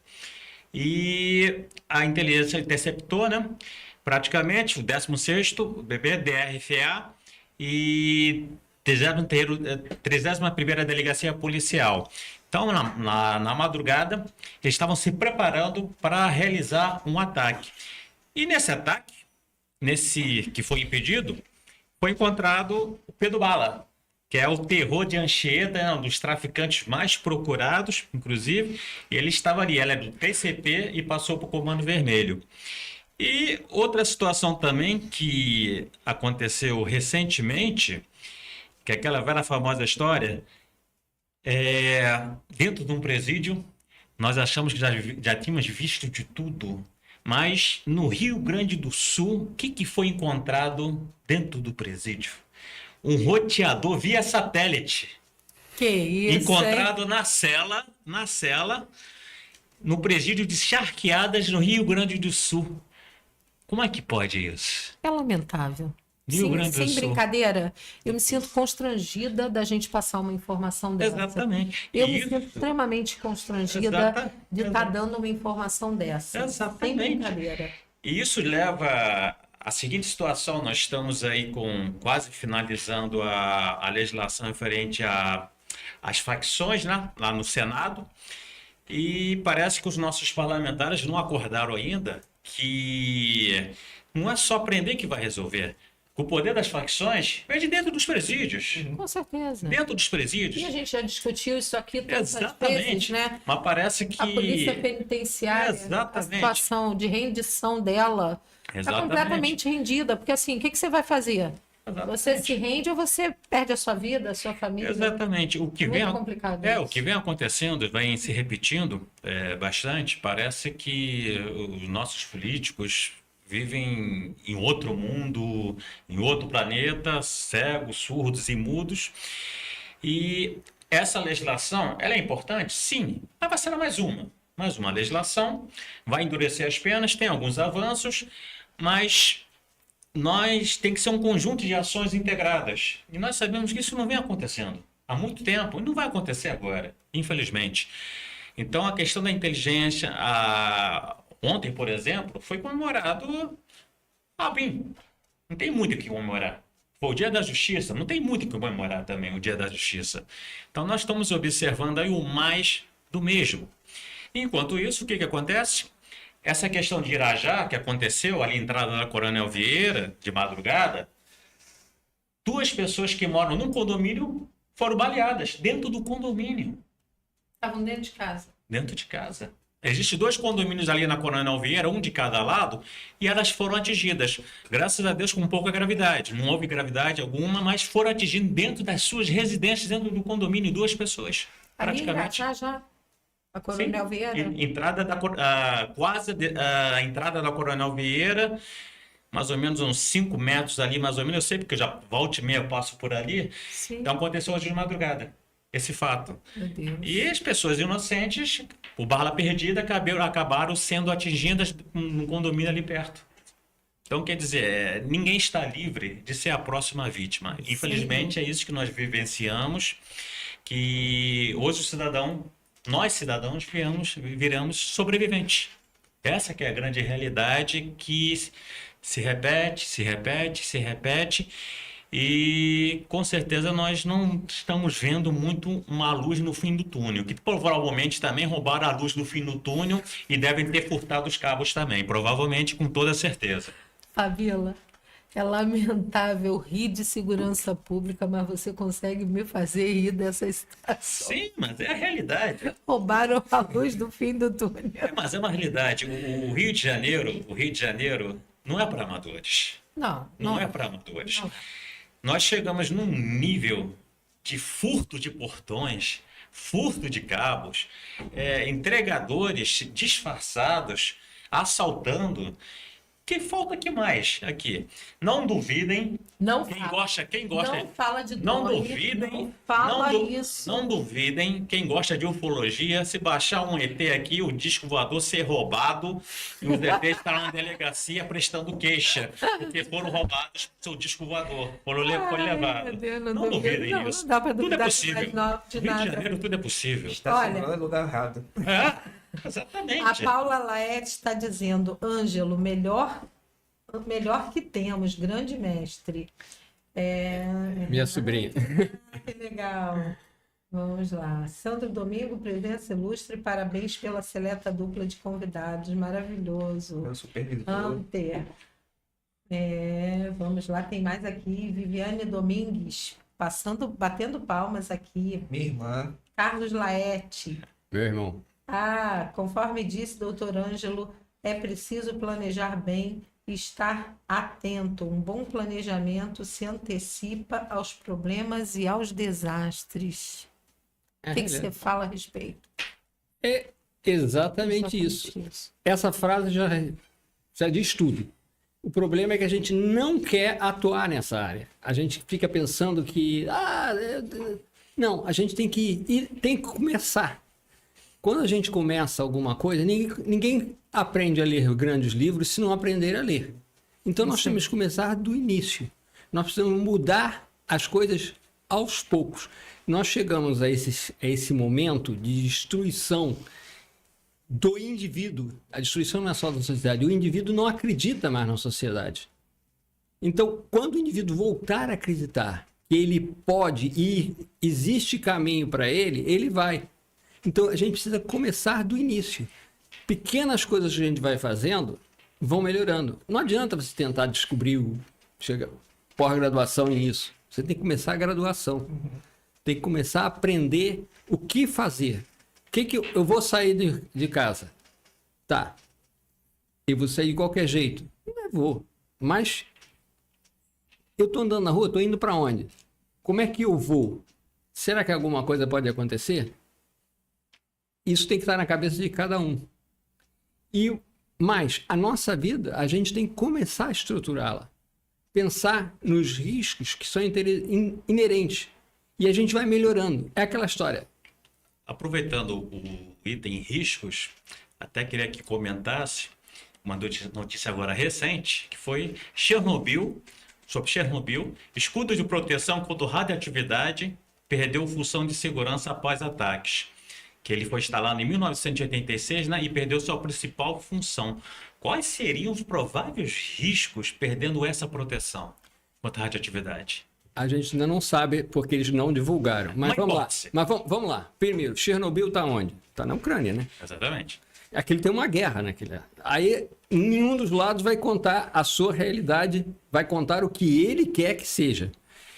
E a inteligência interceptou, né? Praticamente o 16º BB, DRFA e 31ª Delegacia Policial. Então, na madrugada, eles estavam se preparando para realizar um ataque. E nesse ataque, nesse que foi impedido, foi encontrado o Pedro Bala, que é o terror de Anchieta, né, um dos traficantes mais procurados, inclusive. Ele estava ali, ela é do TCP e passou para o Comando Vermelho. E outra situação também que aconteceu recentemente, que é aquela velha famosa história, dentro de um presídio, nós achamos que já tínhamos visto de tudo, mas no Rio Grande do Sul, o que foi encontrado dentro do presídio? Um roteador via satélite. Que isso, encontrado hein? na cela, no presídio de Charqueadas, no Rio Grande do Sul. Como é que pode isso? É lamentável. Rio Grande do Sem Sul. brincadeira, eu me sinto constrangida da gente passar uma informação dessa. Exatamente. Eu me sinto extremamente constrangida de estar dando uma informação dessa. Exatamente. Sem brincadeira. E isso leva à seguinte situação: nós estamos aí quase finalizando a legislação referente às facções, né, lá no Senado, e parece que os nossos parlamentares não acordaram ainda que não é só prender que vai resolver. O poder das facções vem de dentro dos presídios. Com certeza. Dentro dos presídios. E a gente já discutiu isso aqui todas as vezes, Exatamente. né? Mas parece que... A polícia penitenciária, a Exatamente. situação de rendição dela está Exatamente. completamente rendida. Porque assim, o que você vai fazer? Exatamente. Você se rende ou você perde a sua vida, a sua família? Exatamente. O que Muito vem, complicado o isso. que vem acontecendo, vem se repetindo bastante. Parece que os nossos políticos vivem em outro mundo, em outro planeta, cegos, surdos e mudos. E essa legislação, ela é importante? Sim, mas vai ser mais uma legislação, vai endurecer as penas, tem alguns avanços, mas nós tem que ser um conjunto de ações integradas. E nós sabemos que isso não vem acontecendo há muito tempo, e não vai acontecer agora, infelizmente. Então, a questão da inteligência, ontem, por exemplo, foi comemorado a BIM. Não tem muito o que comemorar. Foi o Dia da Justiça, não tem muito o que comemorar também o Dia da Justiça. Então, nós estamos observando aí o mais do mesmo. Enquanto isso, o que acontece? Essa questão de Irajá, que aconteceu ali, entrada da Coronel Vieira, de madrugada, 2 pessoas que moram num condomínio foram baleadas dentro do condomínio. Estavam dentro de casa. Dentro de casa. Existem 2 condomínios ali na Coronel Vieira, um de cada lado, e elas foram atingidas. Graças a Deus, com pouca gravidade. Não houve gravidade alguma, mas foram atingidas dentro das suas residências, dentro do condomínio, 2 pessoas. Ali, Praticamente. já. A Coronel Sim. Vieira. Entrada quase a entrada da Coronel Vieira, mais ou menos uns 5 metros ali, mais ou menos. Eu sei porque eu já volta e meia eu passo por ali. Sim. Então aconteceu hoje de madrugada, esse fato. Meu Deus. E as pessoas inocentes, por bala perdida, acabaram sendo atingidas no condomínio ali perto. Então, quer dizer, ninguém está livre de ser a próxima vítima. Infelizmente, é isso que nós vivenciamos, que hoje nós cidadãos viramos sobreviventes. Essa que é a grande realidade que se repete, e com certeza nós não estamos vendo muito uma luz no fim do túnel, que provavelmente também roubaram a luz no fim do túnel e devem ter furtado os cabos também, provavelmente, com toda certeza. Fabíola, é lamentável rir de segurança pública, mas você consegue me fazer rir dessa situação. Sim, mas é a realidade. Roubaram a luz do fim do túnel. Mas é uma realidade. O Rio de Janeiro não é para amadores. Não é para amadores. Não. Nós chegamos num nível de furto de portões, furto de cabos, entregadores disfarçados, assaltando. Que falta que mais aqui? Não duvidem. Quem gosta. Não fala de Não drone, duvidem. não fala isso. Não duvidem. Quem gosta de ufologia, se baixar um ET aqui, o disco voador ser roubado, e os ETs estarão na delegacia prestando queixa, porque foram roubados seu disco voador. Foram levados. Meu Deus, Não duvidem não, isso. Não dá para Tudo é duvidar possível. de No Rio de nada. Janeiro tudo é possível. Estacionando no lugar errado. Exatamente. A Paula Laet está dizendo, Ângelo, melhor que temos, grande mestre. Minha sobrinha. Que legal. Vamos lá. Sandro Domingo, presença ilustre, parabéns pela seleta dupla de convidados, maravilhoso. Meu supervisor. Hunter. Vamos lá, tem mais aqui. Viviane Domingues, batendo palmas aqui. Minha irmã. Carlos Laete. Meu irmão. Conforme disse doutor Ângelo, é preciso planejar bem e estar atento. Um bom planejamento se antecipa aos problemas e aos desastres. O que você fala a respeito? É exatamente isso. Essa frase já diz tudo. O problema é que a gente não quer atuar nessa área. A gente fica pensando que... não, a gente tem que começar. Quando a gente começa alguma coisa, ninguém aprende a ler grandes livros se não aprender a ler. Então, nós temos que começar do início. Nós precisamos mudar as coisas aos poucos. Nós chegamos a esse momento de destruição do indivíduo. A destruição não é só da sociedade. O indivíduo não acredita mais na sociedade. Então, quando o indivíduo voltar a acreditar que ele pode e existe caminho para ele, ele vai. Então, a gente precisa começar do início. Pequenas coisas que a gente vai fazendo vão melhorando. Não adianta você tentar descobrir pós-graduação em isso. Você tem que começar a graduação. Tem que começar a aprender o que fazer. Eu vou sair de casa? Tá. Eu vou sair de qualquer jeito? Não vou. Mas eu estou andando na rua, estou indo para onde? Como é que eu vou? Será que alguma coisa pode acontecer? Isso tem que estar na cabeça de cada um. Mas a nossa vida, a gente tem que começar a estruturá-la. Pensar nos riscos que são inerentes. E a gente vai melhorando. É aquela história. Aproveitando o item riscos, até queria que comentasse uma notícia agora recente, que foi sobre Chernobyl, escudo de proteção contra radioatividade perdeu função de segurança após ataques. Que ele foi instalado em 1986, né, e perdeu sua principal função. Quais seriam os prováveis riscos perdendo essa proteção contra a radioatividade? A gente ainda não sabe porque eles não divulgaram. Mas vamos lá. Vamos lá. Primeiro, Chernobyl está onde? Está na Ucrânia, né? Exatamente. Aquele tem uma guerra naquele. Aí nenhum dos lados vai contar a sua realidade, vai contar o que ele quer que seja.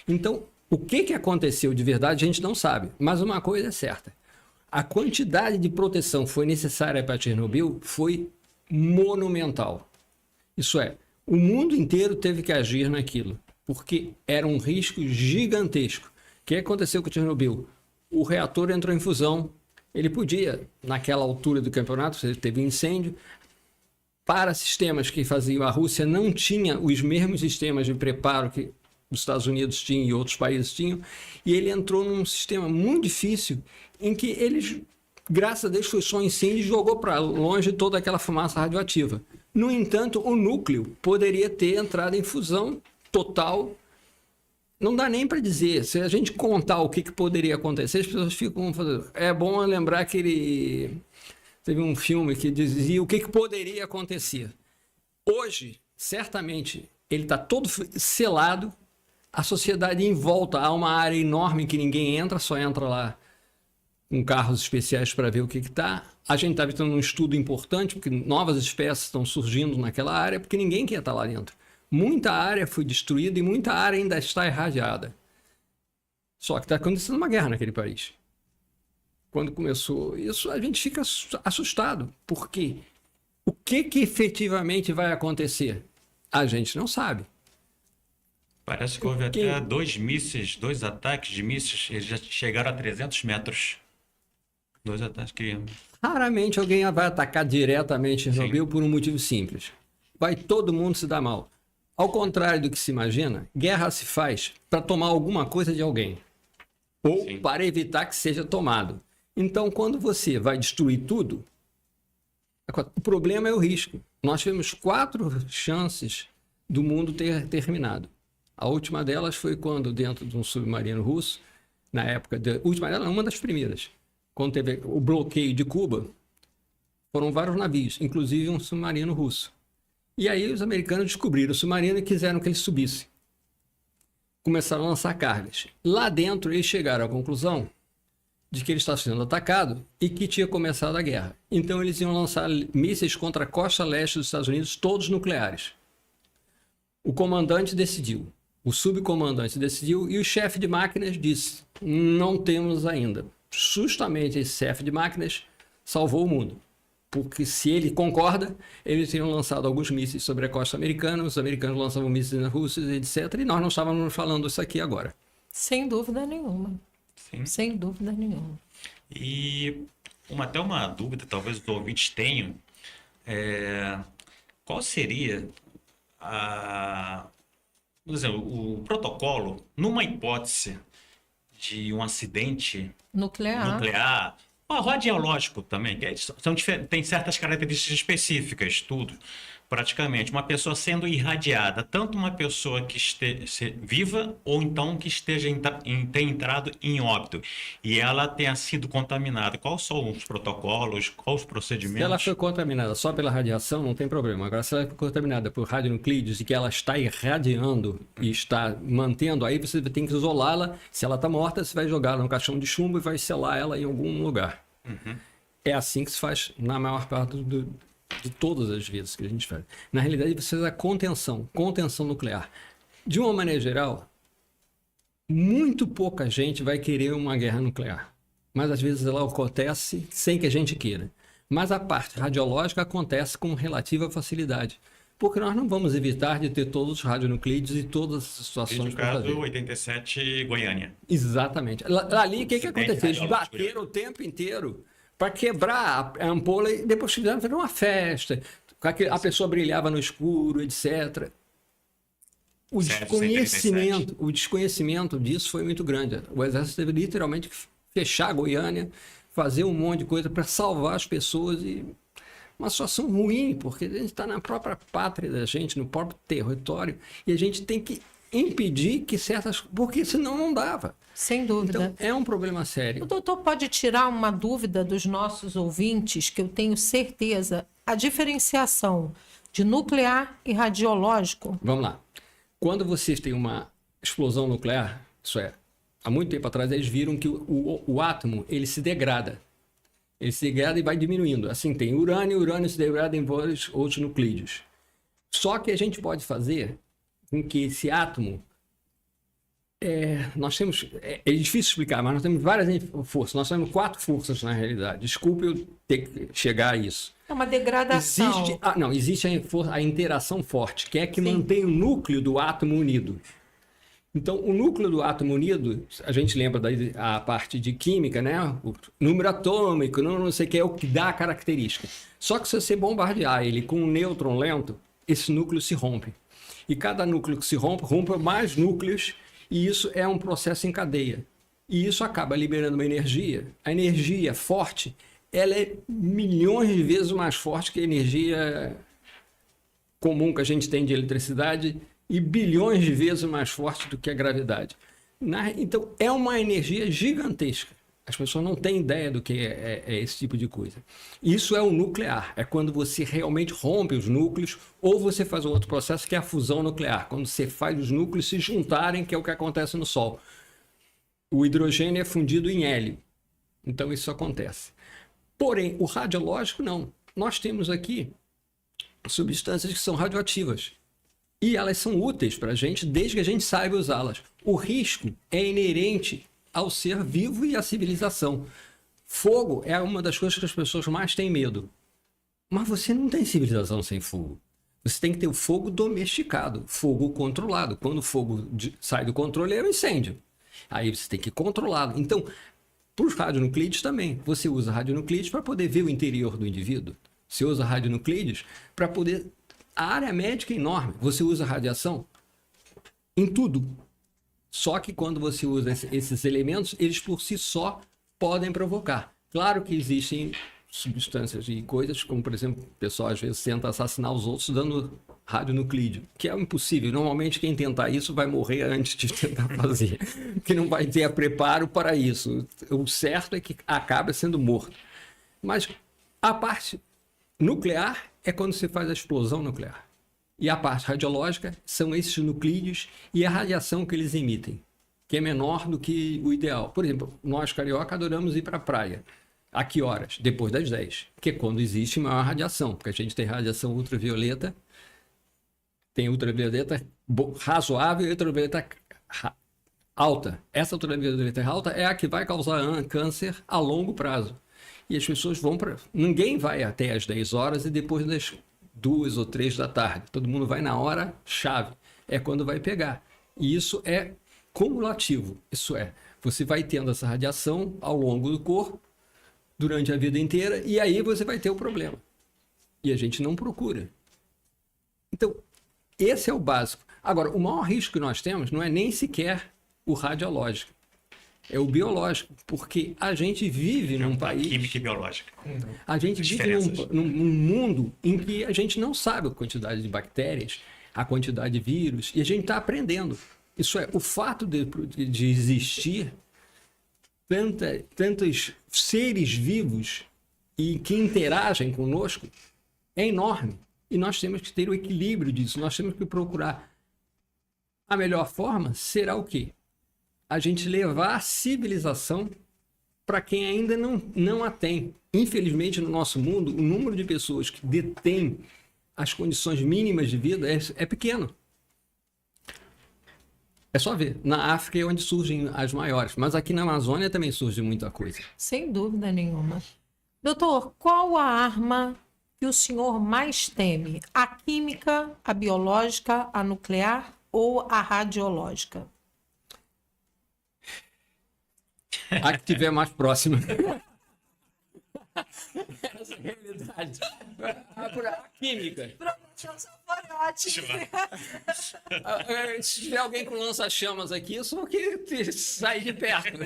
Então, o que aconteceu de verdade a gente não sabe. Mas uma coisa é certa. A quantidade de proteção que foi necessária para Chernobyl foi monumental. Isso é, o mundo inteiro teve que agir naquilo, porque era um risco gigantesco. O que aconteceu com Chernobyl? O reator entrou em fusão, ele podia, naquela altura do campeonato, teve incêndio, para sistemas que faziam a Rússia não tinha os mesmos sistemas de preparo que os Estados Unidos tinham e outros países tinham, e ele entrou num sistema muito difícil em que eles, graças a Deus, foi só incêndio e jogou para longe toda aquela fumaça radioativa. No entanto, o núcleo poderia ter entrado em fusão total. Não dá nem para dizer. Se a gente contar o que poderia acontecer, as pessoas ficam fazendo. É bom lembrar que teve um filme que dizia o que poderia acontecer. Hoje, certamente, ele está todo selado. A sociedade em volta, há uma área enorme que ninguém entra, só entra lá com carros especiais para ver o que está. A gente está tendo um estudo importante, porque novas espécies estão surgindo naquela área, porque ninguém quer estar lá dentro. Muita área foi destruída e muita área ainda está irradiada. Só que está acontecendo uma guerra naquele país. Quando começou isso, a gente fica assustado. Por quê? O que efetivamente vai acontecer? A gente não sabe. Parece que houve até dois ataques de mísseis, eles já chegaram a 300 metros. 2 ataques que... Raramente alguém vai atacar diretamente Chernobyl por um motivo simples. Vai todo mundo se dar mal. Ao contrário do que se imagina, guerra se faz para tomar alguma coisa de alguém. Ou para evitar que seja tomado. Então, quando você vai destruir tudo, o problema é o risco. Nós tivemos 4 chances do mundo ter terminado. A última delas foi quando, dentro de um submarino russo, na época... última delas, uma das primeiras. Quando teve o bloqueio de Cuba, foram vários navios, inclusive um submarino russo. E aí os americanos descobriram o submarino e quiseram que ele subisse. Começaram a lançar cargas. Lá dentro, eles chegaram à conclusão de que ele estava sendo atacado e que tinha começado a guerra. Então, eles iam lançar mísseis contra a costa leste dos Estados Unidos, todos nucleares. O comandante decidiu. O subcomandante decidiu e o chefe de máquinas disse, não temos ainda. Justamente esse chefe de máquinas salvou o mundo. Porque se ele concorda, eles teriam lançado alguns mísseis sobre a costa americana, os americanos lançavam mísseis na Rússia, etc. E nós não estávamos falando isso aqui agora. Sem dúvida nenhuma. Sim. Sem dúvida nenhuma. E até uma dúvida, talvez os ouvintes tenham, qual seria por exemplo, o protocolo, numa hipótese de um acidente nuclear, radiológico também, tem certas características específicas, tudo, praticamente. Uma pessoa sendo irradiada, tanto uma pessoa que esteja viva ou então que esteja ter entrado em óbito e ela tenha sido contaminada. Quais são os protocolos, quais os procedimentos? Se ela foi contaminada só pela radiação, não tem problema. Agora, se ela foi contaminada por radionuclídeos e que ela está irradiando e está mantendo, aí você tem que isolá-la. Se ela está morta, você vai jogá-la no caixão de chumbo e vai selar ela em algum lugar. Uhum. É assim que se faz na maior parte de todas as vezes que a gente faz. Na realidade, você faz a contenção nuclear. De uma maneira geral, muito pouca gente vai querer uma guerra nuclear. Mas às vezes ela acontece sem que a gente queira. Mas a parte radiológica acontece com relativa facilidade. Porque nós não vamos evitar de ter todos os radionuclídeos e todas as situações. Desde o caso 87, Goiânia. Exatamente. Ali, o que aconteceu? Eles bateram o tempo inteiro para quebrar a ampola e depois fizeram uma festa. A pessoa brilhava no escuro, etc. O desconhecimento disso foi muito grande. O Exército teve literalmente que fechar a Goiânia, fazer um monte de coisa para salvar as pessoas. E uma situação ruim, porque a gente está na própria pátria da gente, no próprio território, e a gente tem que impedir que certas... Porque senão não dava. Sem dúvida. Então, é um problema sério. O doutor pode tirar uma dúvida dos nossos ouvintes, que eu tenho certeza, a diferenciação de nuclear e radiológico? Vamos lá. Quando vocês têm uma explosão nuclear, isso é, há muito tempo atrás eles viram que o átomo ele se degrada. Ele se degrada e vai diminuindo. Assim, tem urânio, o urânio se degrada em vários outros nuclídeos. Só que a gente pode fazer com que esse átomo... nós temos... É difícil explicar, mas nós temos várias forças. Nós temos 4 forças na realidade. Desculpe eu ter que chegar a isso. É uma degradação. Existe a interação forte, que é que Sim. mantém o núcleo do átomo unido. Então, o núcleo do átomo unido, a gente lembra da parte de química, né? O número atômico, não sei o que, é o que dá a característica. Só que se você bombardear ele com um nêutron lento, esse núcleo se rompe. E cada núcleo que se rompe mais núcleos, e isso é um processo em cadeia. E isso acaba liberando uma energia. A energia forte, ela é milhões de vezes mais forte que a energia comum que a gente tem de eletricidade e bilhões de vezes mais forte do que a gravidade. Então, é uma energia gigantesca. As pessoas não têm ideia do que é esse tipo de coisa. Isso é o nuclear. É quando você realmente rompe os núcleos ou você faz um outro processo que é a fusão nuclear. Quando você faz os núcleos se juntarem, que é o que acontece no Sol. O hidrogênio é fundido em hélio. Então, isso acontece. Porém, o radiológico, não. Nós temos aqui substâncias que são radioativas. E elas são úteis para a gente desde que a gente saiba usá-las. O risco é inerente ao ser vivo e à civilização. Fogo é uma das coisas que as pessoas mais têm medo. Mas você não tem civilização sem fogo. Você tem que ter o fogo domesticado, fogo controlado. Quando o fogo sai do controle, é um incêndio. Aí você tem que controlá-lo. Então, para os radionuclídeos também. Você usa radionuclídeos para poder ver o interior do indivíduo. Você usa radionuclídeos para poder... A área médica é enorme. Você usa radiação em tudo. Só que quando você usa esses elementos, eles por si só podem provocar. Claro que existem substâncias e coisas, como por exemplo, o pessoal às vezes tenta assassinar os outros dando radionuclídeo, que é impossível. Normalmente quem tentar isso vai morrer antes de tentar fazer, que não vai ter preparo para isso. O certo é que acaba sendo morto. Mas a parte nuclear é quando você faz a explosão nuclear. E a parte radiológica são esses nuclídeos e a radiação que eles emitem, que é menor do que o ideal. Por exemplo, nós carioca adoramos ir para a praia. A que horas? Depois das 10, que é quando existe maior radiação, porque a gente tem radiação ultravioleta, tem ultravioleta razoável e ultravioleta alta. Essa ultravioleta alta é a que vai causar câncer a longo prazo. E as pessoas vão para... Ninguém vai até as 10 horas e depois das 2 ou 3 da tarde. Todo mundo vai na hora chave. É quando vai pegar. E isso é cumulativo. Isso é, você vai tendo essa radiação ao longo do corpo, durante a vida inteira, e aí você vai ter o problema. E a gente não procura. Então, esse é o básico. Agora, o maior risco que nós temos não é nem sequer o radiológico. É o biológico, porque a gente vive num país... Química e biológica. A gente vive num mundo em que a gente não sabe a quantidade de bactérias, a quantidade de vírus, e a gente está aprendendo. Isso é, o fato de existir tantos seres vivos e que interagem conosco é enorme. E nós temos que ter o equilíbrio disso. Nós temos que procurar. A melhor forma será o quê? A gente levar a civilização para quem ainda não a tem. Infelizmente, no nosso mundo, o número de pessoas que detêm as condições mínimas de vida é pequeno. É só ver. Na África é onde surgem as maiores, mas aqui na Amazônia também surge muita coisa. Sem dúvida nenhuma. Doutor, qual a arma que o senhor mais teme? A química, a biológica, a nuclear ou a radiológica? A que estiver mais próxima. Essa é a realidade. A química. Se tiver alguém com lança-chamas aqui, eu sou o que sai de perto.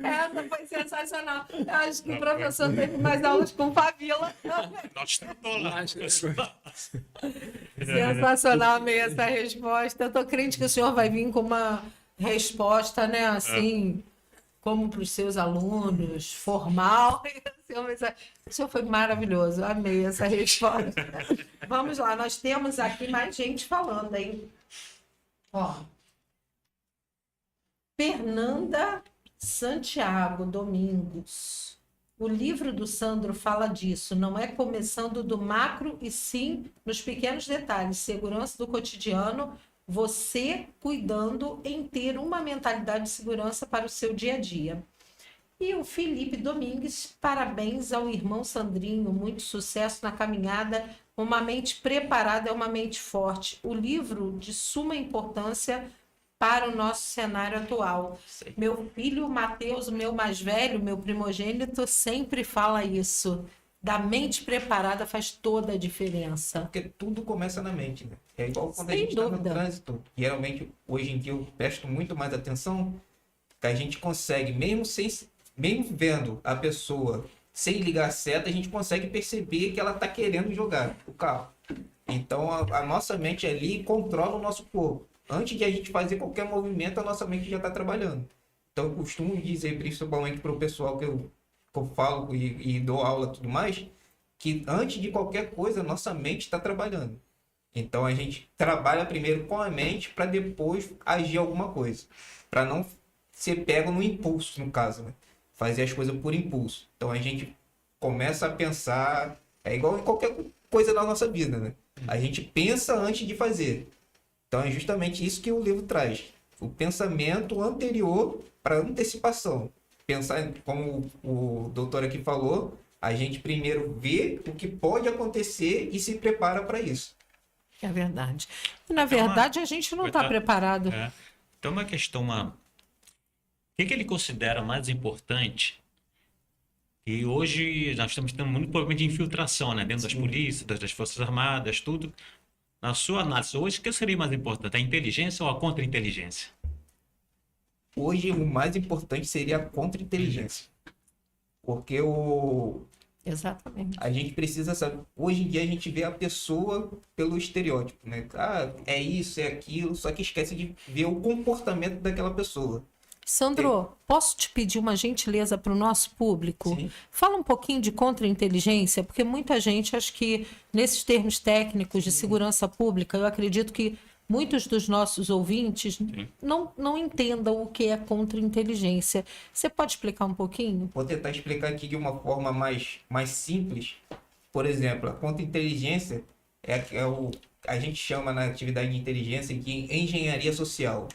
Essa foi sensacional. Eu acho que o professor teve mais aulas com Fabíola. Nós tentou lá. Sensacional, amei essa resposta. Eu tô crente que o senhor vai vir com uma resposta, né, assim, como para os seus alunos, formal. O senhor foi maravilhoso, amei essa resposta. Vamos lá, nós temos aqui mais gente falando, hein? Ó. Fernanda Santiago Domingos. O livro do Sandro fala disso, não é começando do macro e sim nos pequenos detalhes, segurança do cotidiano, você cuidando em ter uma mentalidade de segurança para o seu dia a dia. E o Felipe Domingues, parabéns ao irmão Sandrinho, muito sucesso na caminhada, uma mente preparada é uma mente forte. O livro de suma importância para o nosso cenário atual. Meu filho Matheus, o meu mais velho, meu primogênito, sempre fala isso. Da mente preparada faz toda a diferença. Porque tudo começa na mente, né? É igual quando a Sem gente está no dúvida. trânsito. Geralmente, hoje em dia, eu presto muito mais atenção, que a gente consegue, mesmo vendo a pessoa sem ligar a seta, a gente consegue perceber que ela está querendo jogar o carro. Então, a nossa mente ali controla o nosso corpo. Antes de a gente fazer qualquer movimento, a nossa mente já está trabalhando. Então, eu costumo dizer, principalmente para o pessoal que eu falo e dou aula e tudo mais, que antes de qualquer coisa, a nossa mente está trabalhando. Então, a gente trabalha primeiro com a mente para depois agir alguma coisa. Para não ser pego no impulso, no caso, né? Fazer as coisas por impulso. Então, a gente começa a pensar... É igual em qualquer coisa da nossa vida, né? A gente pensa antes de fazer. Então, é justamente isso que o livro traz. O pensamento anterior para antecipação. Pensar, como o doutor aqui falou, a gente primeiro vê o que pode acontecer e se prepara para isso. É verdade. E, na verdade, a gente não está preparado. Então, uma questão, o que ele considera mais importante? E hoje nós estamos tendo muito problema de infiltração, né? Dentro das polícias, das Forças Armadas, tudo. Na sua análise, hoje, o que seria mais importante? A inteligência ou a contra-inteligência? Hoje, o mais importante seria a contra-inteligência. Porque Exatamente. a gente precisa saber... Hoje em dia, a gente vê a pessoa pelo estereótipo, né? Ah, é isso, é aquilo, só que esquece de ver o comportamento daquela pessoa. Sandro, posso te pedir uma gentileza para o nosso público? Sim. Fala um pouquinho de contra-inteligência, porque muita gente, acho que nesses termos técnicos de segurança pública, eu acredito que muitos dos nossos ouvintes não entendam o que é contra-inteligência. Você pode explicar um pouquinho? Vou tentar explicar aqui de uma forma mais simples. Por exemplo, a contra-inteligência a gente chama na atividade de inteligência de engenharia social.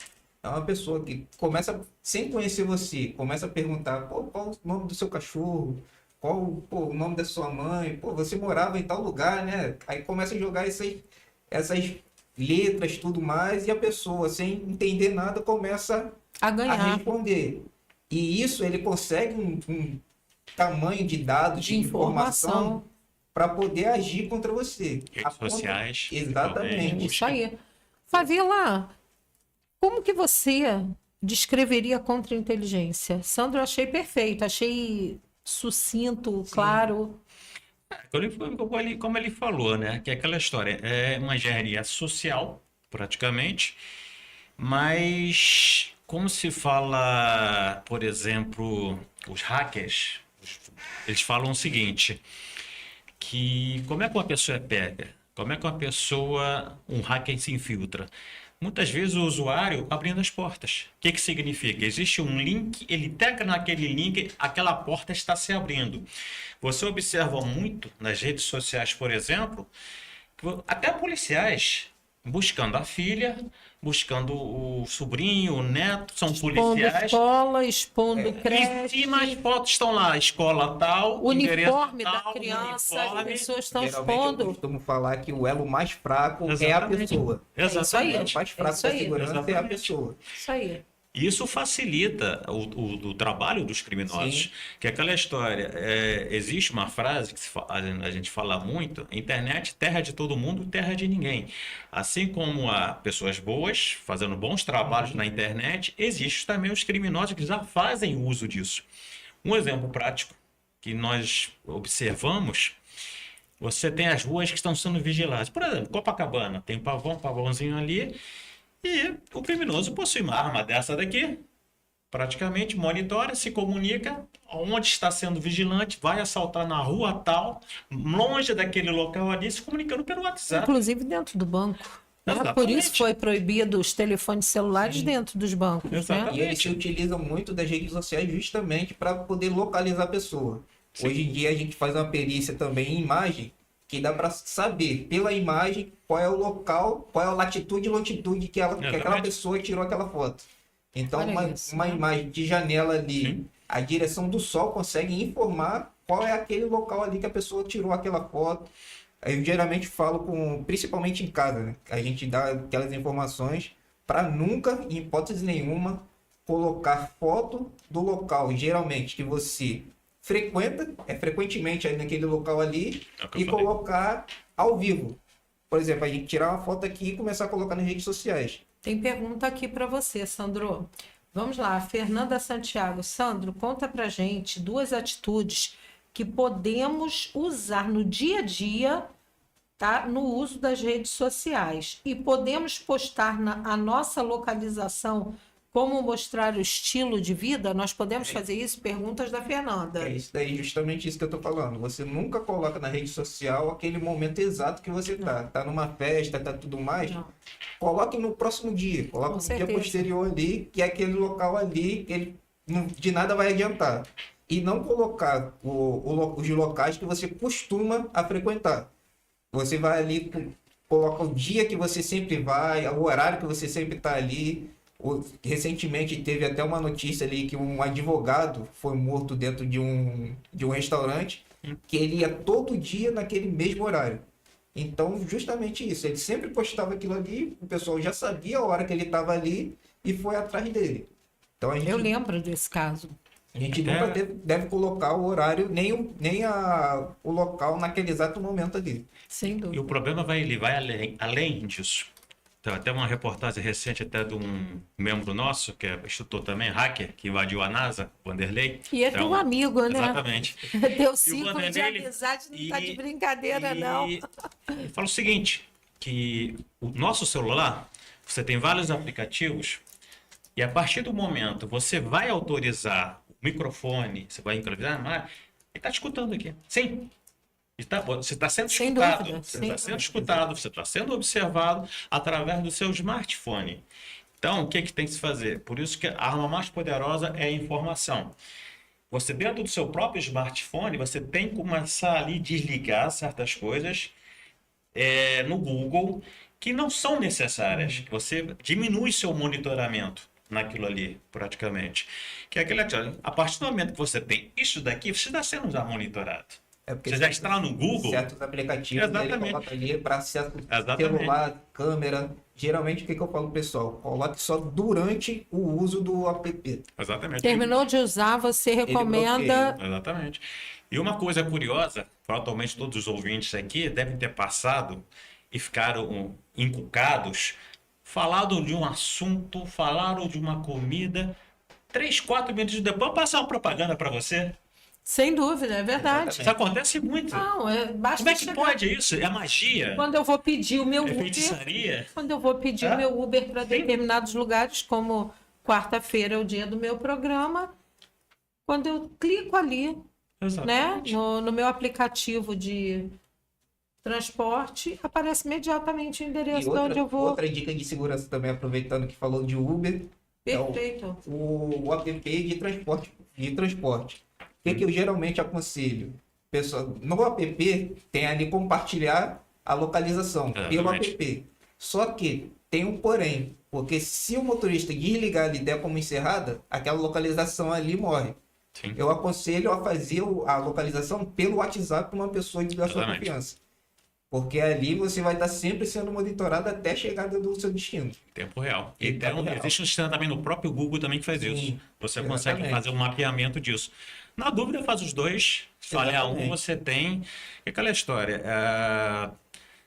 É uma pessoa que começa, sem conhecer você, começa a perguntar qual o nome do seu cachorro, qual o nome da sua mãe, você morava em tal lugar, né? Aí começa a jogar essas letras, tudo mais, e a pessoa, sem entender nada, começa A a ganhar. responder. E isso ele consegue um tamanho de dados, de informação para poder agir contra você. Redes sociais. Exatamente. Isso aí. Fabíola, como que você descreveria a contra-inteligência? Sandro, eu achei perfeito, achei sucinto, claro. Como ele falou, né? Que é aquela história, é uma engenharia social, praticamente, mas como se fala, por exemplo, os hackers, eles falam o seguinte, que como é que uma pessoa é pega? Como é que um hacker se infiltra? Muitas vezes o usuário abrindo as portas. O que significa? Existe um link, ele toca naquele link, aquela porta está se abrindo. Você observa muito nas redes sociais, por exemplo, que até policiais buscando a filha, buscando o sobrinho, o neto, são Expondo policiais. escola, expondo Em creche, cima as fotos estão lá, escola tal, uniforme endereço da tal, criança, as uniforme. pessoas estão Geralmente eu expondo. costumo falar que o elo mais fraco é a Exatamente. pessoa. É isso aí. O elo Exatamente. mais fraco isso da aí. segurança é a Exatamente. pessoa. Isso aí. Isso facilita o trabalho dos criminosos. Sim. Que é aquela história. Existe uma frase que a gente fala muito: internet, terra de todo mundo, terra de ninguém. Assim como há pessoas boas fazendo bons trabalhos na internet, existem também os criminosos que já fazem uso disso. Um exemplo prático que nós observamos. Você tem as ruas que estão sendo vigiladas. Por exemplo, Copacabana, tem um pavãozinho ali, e o criminoso possui uma arma dessa daqui, praticamente monitora, se comunica onde está sendo vigilante, vai assaltar na rua tal, longe daquele local ali, se comunicando pelo WhatsApp. Inclusive dentro do banco. Né? Por Exatamente. isso foi proibido os telefones celulares dentro dos bancos. Né? Exatamente. E eles se utilizam muito das redes sociais justamente para poder localizar a pessoa. Sim. Hoje em dia a gente faz uma perícia também em imagem, que dá para saber pela imagem qual é o local, qual é a latitude e longitude que aquela Exatamente. pessoa tirou aquela foto. Então, Olha isso, uma né? imagem de janela ali, Sim. a direção do sol consegue informar qual é aquele local ali que a pessoa tirou aquela foto. Eu geralmente falo principalmente em casa, né? A gente dá aquelas informações para nunca, em hipótese nenhuma, colocar foto do local, geralmente, que você frequentemente aí naquele local ali, É o que eu e falei. colocar ao vivo. Por exemplo, a gente tirar uma foto aqui e começar a colocar nas redes sociais. Tem pergunta aqui para você, Sandro. Vamos lá, Fernanda Santiago. Sandro, conta pra gente 2 atitudes que podemos usar no dia a dia, tá? No uso das redes sociais. E podemos postar a nossa localização, como mostrar o estilo de vida? Nós podemos fazer isso? Perguntas da Fernanda. É isso daí, justamente isso que eu tô falando. Você nunca coloca na rede social aquele momento exato que você tá. Tá numa festa, tá tudo mais. Não. Coloque no próximo dia. Coloque Com no dia certeza. posterior ali, que é aquele local ali, que ele de nada vai adiantar. E não colocar os locais que você costuma a frequentar. Você vai ali, coloca o dia que você sempre vai, o horário que você sempre está ali. Recentemente teve até uma notícia ali que um advogado foi morto dentro de um restaurante, que ele ia todo dia naquele mesmo horário. Então, justamente isso. Ele sempre postava aquilo ali, o pessoal já sabia a hora que ele estava ali e foi atrás dele. Então, Eu lembro desse caso. a gente nunca deve colocar o horário, nem o local naquele exato momento ali. Sem E dúvida. o problema vai além disso. Tem até uma reportagem recente até de um membro nosso, que é instrutor também, hacker, que invadiu a NASA, Vanderlei. E é Então, teu amigo, né? Exatamente. Teu ciclo de Vanderlei, amizade não tá de brincadeira, não. Ele fala o seguinte, que o nosso celular, você tem vários aplicativos, e a partir do momento você vai autorizar o microfone, você vai autorizar, ele está te escutando aqui. Sim. Você está sendo Sem escutado, dúvida, você sem está sendo dúvida. escutado, você está sendo observado através do seu smartphone. Então, o que tem que se fazer? Por isso que a arma mais poderosa é a informação. Você, dentro do seu próprio smartphone, você tem que começar ali a desligar certas coisas no Google que não são necessárias. Que você diminui seu monitoramento naquilo ali, praticamente. Que é aquele, a partir do momento que você tem isso daqui, você está sendo já monitorado. É porque Você já está no Google? certos aplicativos ele Exatamente. coloca ali para acesso Exatamente. celular, câmera. Geralmente, o que eu falo pro pessoal? Coloque só durante o uso do app. Exatamente. Terminou de usar, você recomenda. Exatamente. E uma coisa curiosa, provavelmente todos os ouvintes aqui devem ter passado e ficaram encucados, falaram de um assunto, falaram de uma comida, 3, 4 minutos depois passar uma propaganda para você. Sem dúvida, é verdade. Isso acontece muito. Não, basta Como é que chegar. pode isso? É magia? Quando eu vou pedir o meu É Uber, feitiçaria? quando eu vou pedir o meu Uber para determinados lugares, como quarta-feira é o dia do meu programa, quando eu clico ali, né, Exatamente. no meu aplicativo de transporte, aparece imediatamente o E endereço de onde eu vou. outra dica de segurança também, aproveitando que falou de Uber, Perfeito. o app de transporte. O que eu geralmente aconselho? Pessoal, no app tem ali compartilhar a localização pelo Exatamente. app. Só que tem um porém, porque se o motorista desligar ali e der como encerrada, aquela localização ali morre. Sim. Eu aconselho a fazer a localização pelo WhatsApp para uma pessoa da sua Exatamente. confiança. Porque ali você vai estar sempre sendo monitorado até a chegada do seu destino. Em tempo real. Em tempo Então, real. existe um sistema também no próprio Google também que faz Sim, isso. Você consegue exatamente. fazer um mapeamento disso. Na dúvida, faz os dois. Se falhar um, Exatamente. você tem. É aquela história.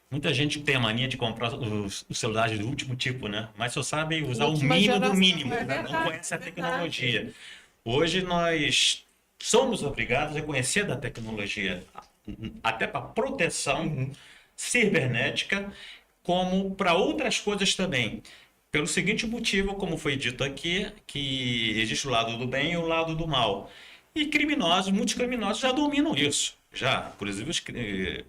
Muita gente tem a mania de comprar os celulares do último tipo, né? Mas só sabe usar o Última mínimo do geração, mínimo. é Não verdade, conhece a é verdade. tecnologia. Hoje nós somos obrigados a conhecer da tecnologia, até para proteção cibernética, como para outras coisas também. Pelo seguinte motivo, como foi dito aqui, que existe o lado do bem e o lado do mal. E criminosos, muitos criminosos já dominam isso. Já, inclusive os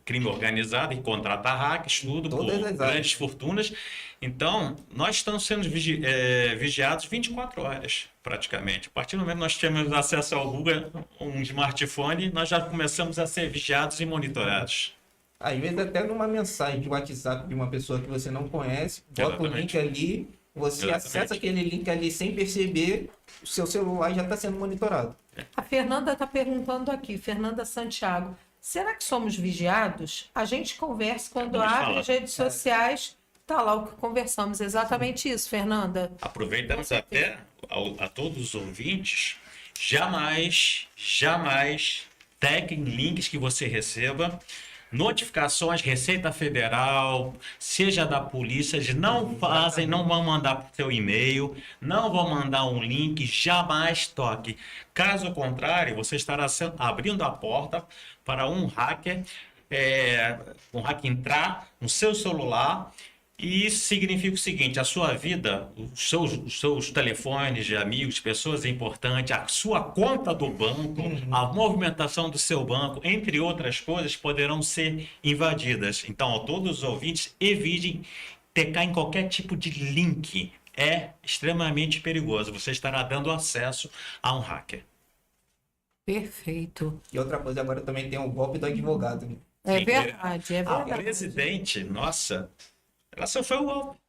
crime organizado e contrata hackers, tudo por Todas as áreas. grandes fortunas. Então, nós estamos sendo vigiados 24 horas, praticamente. A partir do momento que nós temos acesso ao Google, um smartphone, nós já começamos a ser vigiados e monitorados. Às vezes até numa mensagem de WhatsApp de uma pessoa que você não conhece, bota o Exatamente. link ali, você Exatamente. acessa aquele link ali sem perceber, o seu celular já está sendo monitorado. A Fernanda está perguntando aqui, Fernanda Santiago, será que somos vigiados? A gente conversa quando Acabou de abre falar. as redes sociais, tá lá o que conversamos. Exatamente isso, Fernanda. Aproveitamos até a todos os ouvintes, jamais tequem links que você receba, notificações, Receita Federal, seja da polícia, eles não fazem, não vão mandar para o seu e-mail, não vão mandar um link, jamais toque. Caso contrário, você estará abrindo a porta para um hacker entrar no seu celular. E isso significa o seguinte: a sua vida, os seus telefones de amigos, pessoas importantes, a sua conta do banco, a movimentação do seu banco, entre outras coisas, poderão ser invadidas. Então, a todos os ouvintes, evitem tocar em qualquer tipo de link. É extremamente perigoso. Você estará dando acesso a um hacker. Perfeito. E outra coisa, agora também tem o golpe do advogado, né? É Sim. verdade, é A verdade. presidente, nossa, ela sofreu o golpe.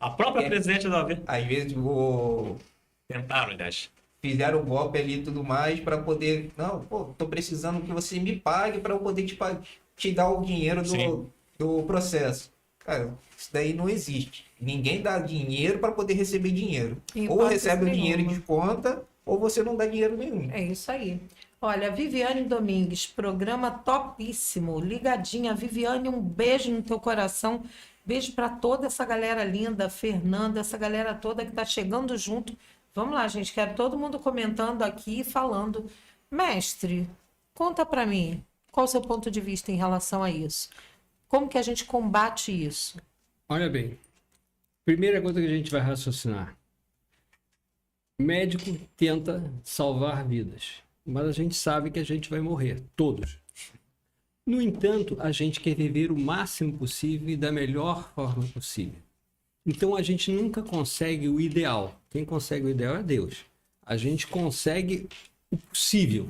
A própria presidente da OAB. Às vezes Tentaram, aliás. fizeram o golpe ali e tudo mais para poder, não, pô, tô precisando que você me pague para eu poder te dar o dinheiro Sim. do processo. Cara, isso daí não existe. Ninguém dá dinheiro para poder receber dinheiro. Em Ou hipótese recebe o dinheiro nenhuma. de conta, ou você não dá dinheiro nenhum. É isso aí. Olha, Viviane Domingues, programa topíssimo. Ligadinha. Viviane, um beijo no teu coração. Beijo para toda essa galera linda, Fernanda, essa galera toda que está chegando junto. Vamos lá, gente. Quero todo mundo comentando aqui e falando. Mestre, conta para mim, qual o seu ponto de vista em relação a isso? Como que a gente combate isso? Olha bem, primeira coisa que a gente vai raciocinar. Médico tenta salvar vidas, mas a gente sabe que a gente vai morrer, todos. No entanto, a gente quer viver o máximo possível e da melhor forma possível. Então a gente nunca consegue o ideal. Quem consegue o ideal é Deus. A gente consegue o possível.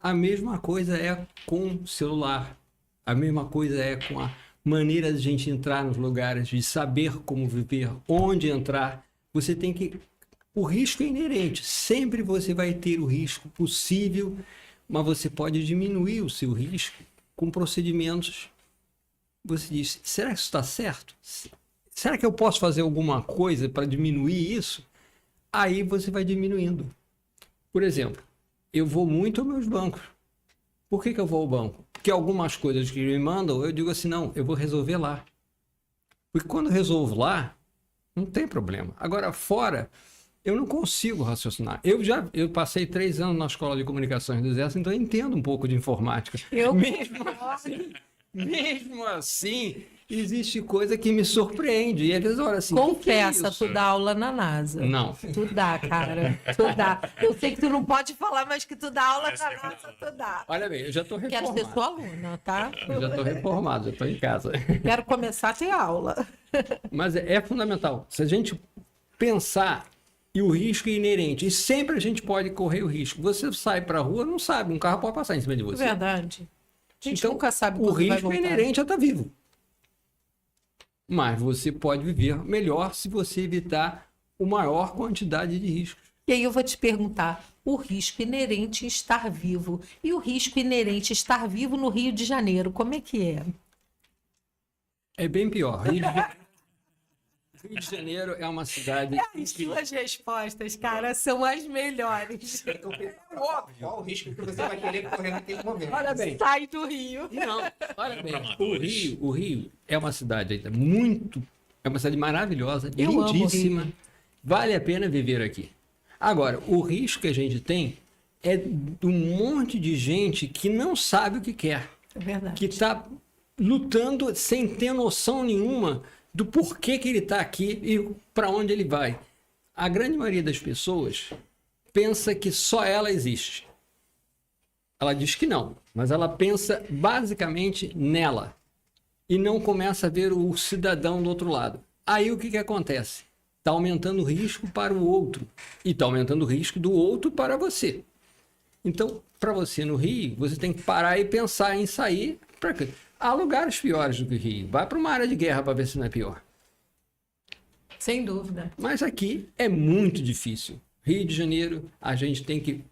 A mesma coisa é com o celular. A mesma coisa é com a maneira de a gente entrar nos lugares, de saber como viver, onde entrar. Você tem que... O risco é inerente. Sempre você vai ter o risco possível, mas você pode diminuir o seu risco com procedimentos. Você diz, será que isso está certo? Será que eu posso fazer alguma coisa para diminuir isso? Aí você vai diminuindo. Por exemplo, eu vou muito aos meus bancos. Por que eu vou ao banco? Porque algumas coisas que me mandam, eu digo assim, não, eu vou resolver lá. Porque quando eu resolvo lá, não tem problema. Agora, fora, eu não consigo raciocinar. Eu passei 3 anos na Escola de Comunicações do Exército, então eu entendo um pouco de informática. Mesmo assim, existe coisa que me surpreende. E às vezes, olha assim, Confessa, que é tu dá aula na NASA. Não. Tu dá, cara. Tu dá. Eu sei que tu não pode falar, mas que tu dá aula na NASA, tu dá. Olha bem, eu já estou Quero reformado. ser sua aluna, tá? Eu já estou reformado, já estou em casa. Quero começar a ter aula. Mas é fundamental. Se a gente pensar, e o risco é inerente, e sempre a gente pode correr o risco. Você sai para a rua, não sabe, um carro pode passar em cima de você. Verdade. A gente Então, nunca sabe o quando vai risco é voltar. inerente a estar vivo. mas você pode viver melhor se você evitar a maior quantidade de riscos. E aí eu vou te perguntar, o risco inerente em estar vivo e o risco inerente em estar vivo no Rio de Janeiro, como é que é? É bem pior. Rio de Janeiro é uma cidade... As suas respostas, cara, são as melhores. Qual o risco que você vai querer correr naquele momento? Olha bem. Sai do Rio. Não, olha bem. amadores. O Rio é uma cidade ainda muito... É uma cidade maravilhosa, Eu amo o lindíssima. Rio. Vale a pena viver aqui. Agora, o risco que a gente tem é de um monte de gente que não sabe o que quer. É verdade. Que está lutando sem ter noção nenhuma do porquê que ele está aqui e para onde ele vai. A grande maioria das pessoas pensa que só ela existe. Ela diz que não, mas ela pensa basicamente nela e não começa a ver o cidadão do outro lado. Aí o que acontece? Está aumentando o risco para o outro e está aumentando o risco do outro para você. Então, para você no Rio, você tem que parar e pensar em sair. Para quê? Há lugares piores do que o Rio. Vai para uma área de guerra para ver se não é pior. Sem dúvida. Mas aqui é muito difícil. Rio de Janeiro, a gente tem que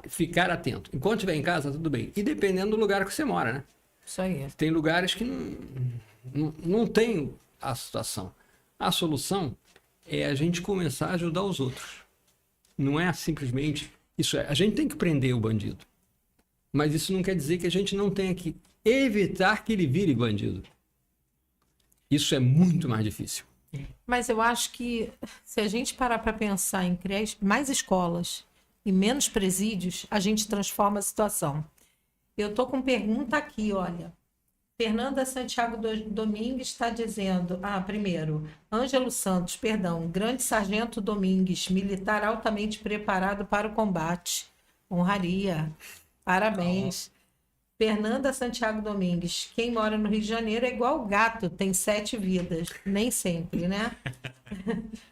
ficar atento. Enquanto estiver em casa, tudo bem. E dependendo do lugar que você mora, né? Isso aí. Tem lugares que não tem a situação. A solução é a gente começar a ajudar os outros. Não é simplesmente... Isso é, a gente tem que prender o bandido. Mas isso não quer dizer que a gente não tenha que evitar que ele vire bandido. Isso é muito mais difícil. Mas eu acho que se a gente parar para pensar em criar mais escolas e menos presídios, a gente transforma a situação. Eu tô com pergunta aqui, olha. Fernanda Santiago Domingues está dizendo... primeiro, Ângelo Santos, perdão, Grande Sargento Domingues, militar altamente preparado para o combate. Honraria. Parabéns. Fernanda Santiago Domingues, quem mora no Rio de Janeiro é igual gato, tem 7 vidas. Nem sempre, né?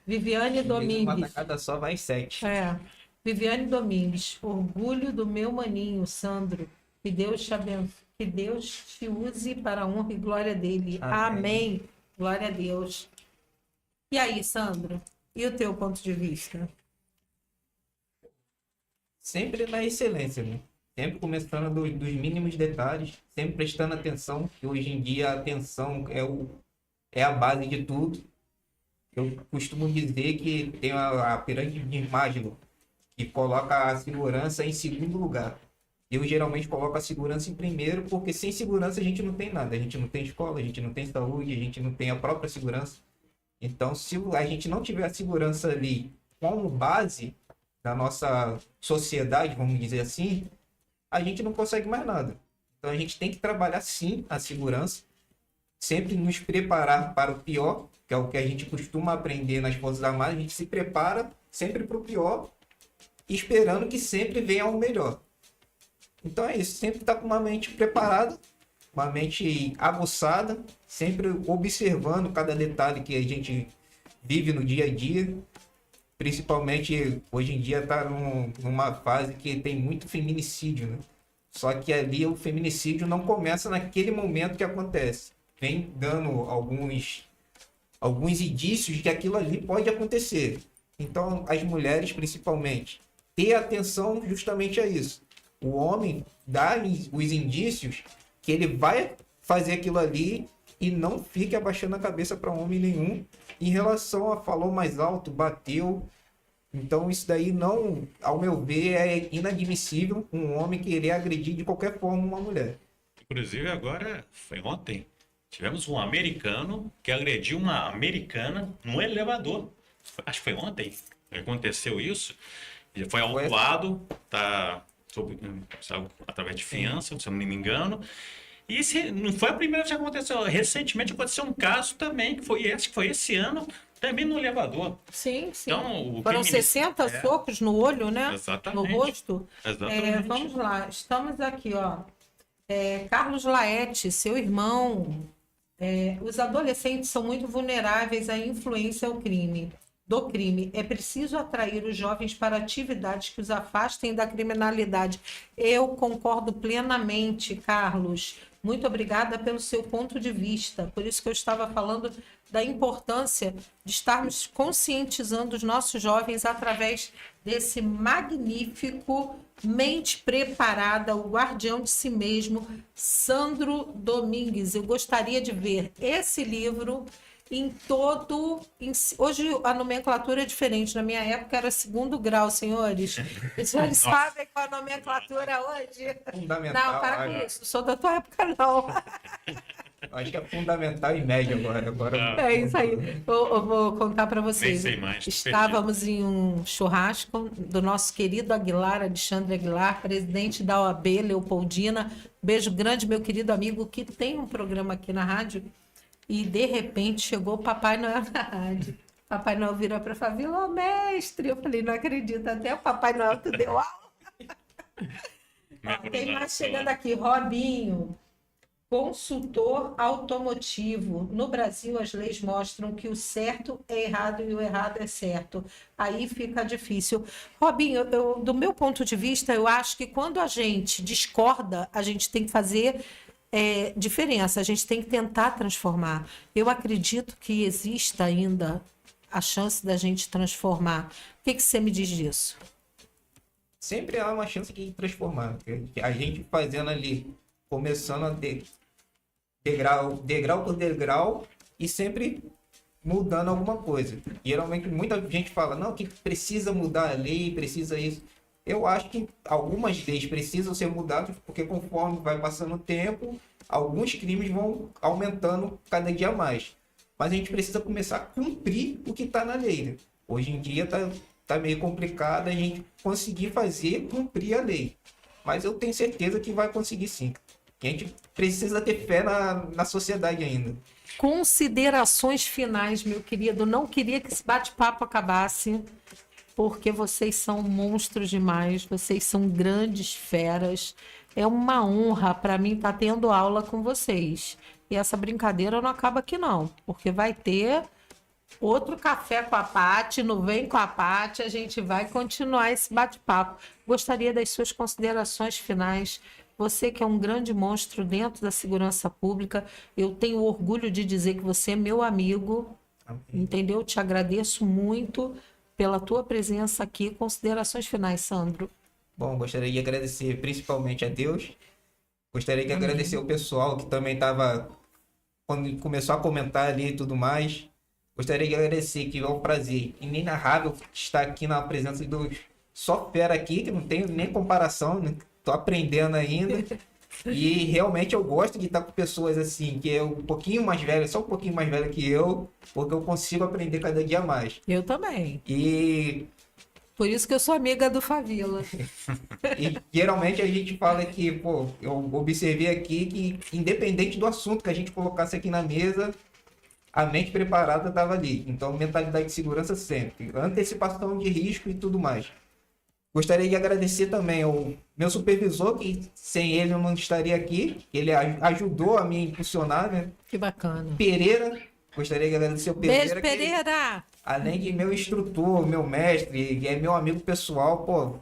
Viviane Uma Domingues. tacada só vai 7. Viviane Domingues, orgulho do meu maninho, Sandro. Que Deus te abençoe. Que Deus te use para a honra e glória dele. Amém. Glória a Deus. E aí, Sandro? E o teu ponto de vista? Sempre na excelência, né? Sempre começando dos mínimos detalhes, sempre prestando atenção, que hoje em dia a atenção é a base de tudo. Eu costumo dizer que tem a pirâmide de Maslow, que coloca a segurança em segundo lugar. Eu geralmente coloco a segurança em primeiro, porque sem segurança a gente não tem nada. A gente não tem escola, a gente não tem saúde, a gente não tem a própria segurança. Então, se a gente não tiver a segurança ali como base da nossa sociedade, vamos dizer assim, a gente não consegue mais nada. Então, a gente tem que trabalhar, sim, a segurança, sempre nos preparar para o pior, que é o que a gente costuma aprender nas Forças Armadas. A gente se prepara sempre para o pior, esperando que sempre venha o melhor. Então é isso, sempre estar com uma mente preparada, uma mente aguçada, sempre observando cada detalhe que a gente vive no dia a dia. Principalmente hoje em dia está numa fase que tem muito feminicídio, né? Só que ali o feminicídio não começa naquele momento que acontece. Vem dando alguns indícios de que aquilo ali pode acontecer. Então as mulheres principalmente ter atenção justamente a isso. O homem dá os indícios que ele vai fazer aquilo ali e não fique abaixando a cabeça para homem nenhum em relação a falou mais alto, bateu. Então isso daí não, ao meu ver, é inadmissível um homem querer agredir de qualquer forma uma mulher. Inclusive agora, foi ontem, tivemos um americano que agrediu uma americana no elevador. Acho que foi ontem que aconteceu isso. Ele foi autuado, tá... através de fiança, se eu não me engano. E não foi a primeira vez que aconteceu. Recentemente aconteceu um caso também, acho que foi esse ano, também no elevador. Sim, sim. Então, foram 60 socos no olho, né? Exatamente. No rosto. Exatamente. Vamos lá, estamos aqui, ó. Carlos Laete, seu irmão. Os adolescentes são muito vulneráveis à influência do crime. É preciso atrair os jovens para atividades que os afastem da criminalidade. Eu concordo plenamente, Carlos. Muito obrigada pelo seu ponto de vista. Por isso que eu estava falando da importância de estarmos conscientizando os nossos jovens através desse magnífico Mente Preparada, o guardião de si mesmo, Sandro Domingues. Eu gostaria de ver esse livro em todo... Hoje a nomenclatura é diferente. Na minha época era 2º grau, senhores. Os senhores sabem qual é a nomenclatura hoje? Fundamental. Não, para com isso. Não sou da tua época, não. Acho que é fundamental e médio agora. É isso aí. Eu vou contar para vocês. Nem sei mais, tô Estávamos em um churrasco do nosso querido Alexandre Aguilar, presidente da OAB Leopoldina. Beijo grande, meu querido amigo, que tem um programa aqui na rádio. E, de repente, chegou o Papai Noel na rádio. Papai Noel virou para a Fabíola, ô mestre. Eu falei, não acredito, até o Papai Noel te deu aula. Tem mais chegando aqui, Robinho. Consultor automotivo. No Brasil, as leis mostram que o certo é errado e o errado é certo. Aí fica difícil. Robinho, do meu ponto de vista, eu acho que quando a gente discorda, a gente tem que fazer diferença. A gente tem que tentar transformar. Eu acredito que exista ainda a chance da gente transformar. O que você me diz disso? Sempre há uma chance de transformar. A gente fazendo ali, começando a degrau por degrau e sempre mudando alguma coisa. Geralmente muita gente fala, não, que precisa mudar a lei, precisa isso. Eu acho que algumas leis precisam ser mudadas porque conforme vai passando o tempo, alguns crimes vão aumentando cada dia mais. Mas a gente precisa começar a cumprir o que está na lei, né? Hoje em dia tá meio complicado a gente conseguir cumprir a lei. Mas eu tenho certeza que vai conseguir sim. A gente precisa ter fé na sociedade ainda. Considerações finais, meu querido. Não queria que esse bate-papo acabasse, porque vocês são monstros demais, vocês são grandes feras. É uma honra para mim estar tendo aula com vocês. E essa brincadeira não acaba aqui não, porque vai ter outro café com a Paty, no Vem com a Paty, a gente vai continuar esse bate-papo. Gostaria das suas considerações finais. Você que é um grande monstro dentro da segurança pública, eu tenho orgulho de dizer que você é meu amigo, entendeu? Te agradeço muito pela tua presença aqui. Considerações finais, Sandro. Bom, gostaria de agradecer principalmente a Deus. Gostaria de agradecer o pessoal que também estava, quando começou a comentar ali e tudo mais. Gostaria de agradecer, que é um prazer inenarrável estar aqui na presença do só fera aqui, que não tenho nem comparação, né? Tô aprendendo ainda. E realmente eu gosto de estar com pessoas assim, que é um pouquinho mais velha, só um pouquinho mais velha que eu, porque eu consigo aprender cada dia mais. Eu também. E por isso que eu sou amiga do Fabíola. E geralmente a gente fala que, pô, eu observei aqui que independente do assunto que a gente colocasse aqui na mesa, a mente preparada estava ali. Então, mentalidade de segurança sempre. Antecipação de risco e tudo mais. Gostaria de agradecer também ao meu supervisor, que sem ele eu não estaria aqui. Ele ajudou a me impulsionar, né? Que bacana. Pereira. Gostaria de agradecer ao Pereira. Beijo, Pereira! Além de meu instrutor, meu mestre, que é meu amigo pessoal, pô,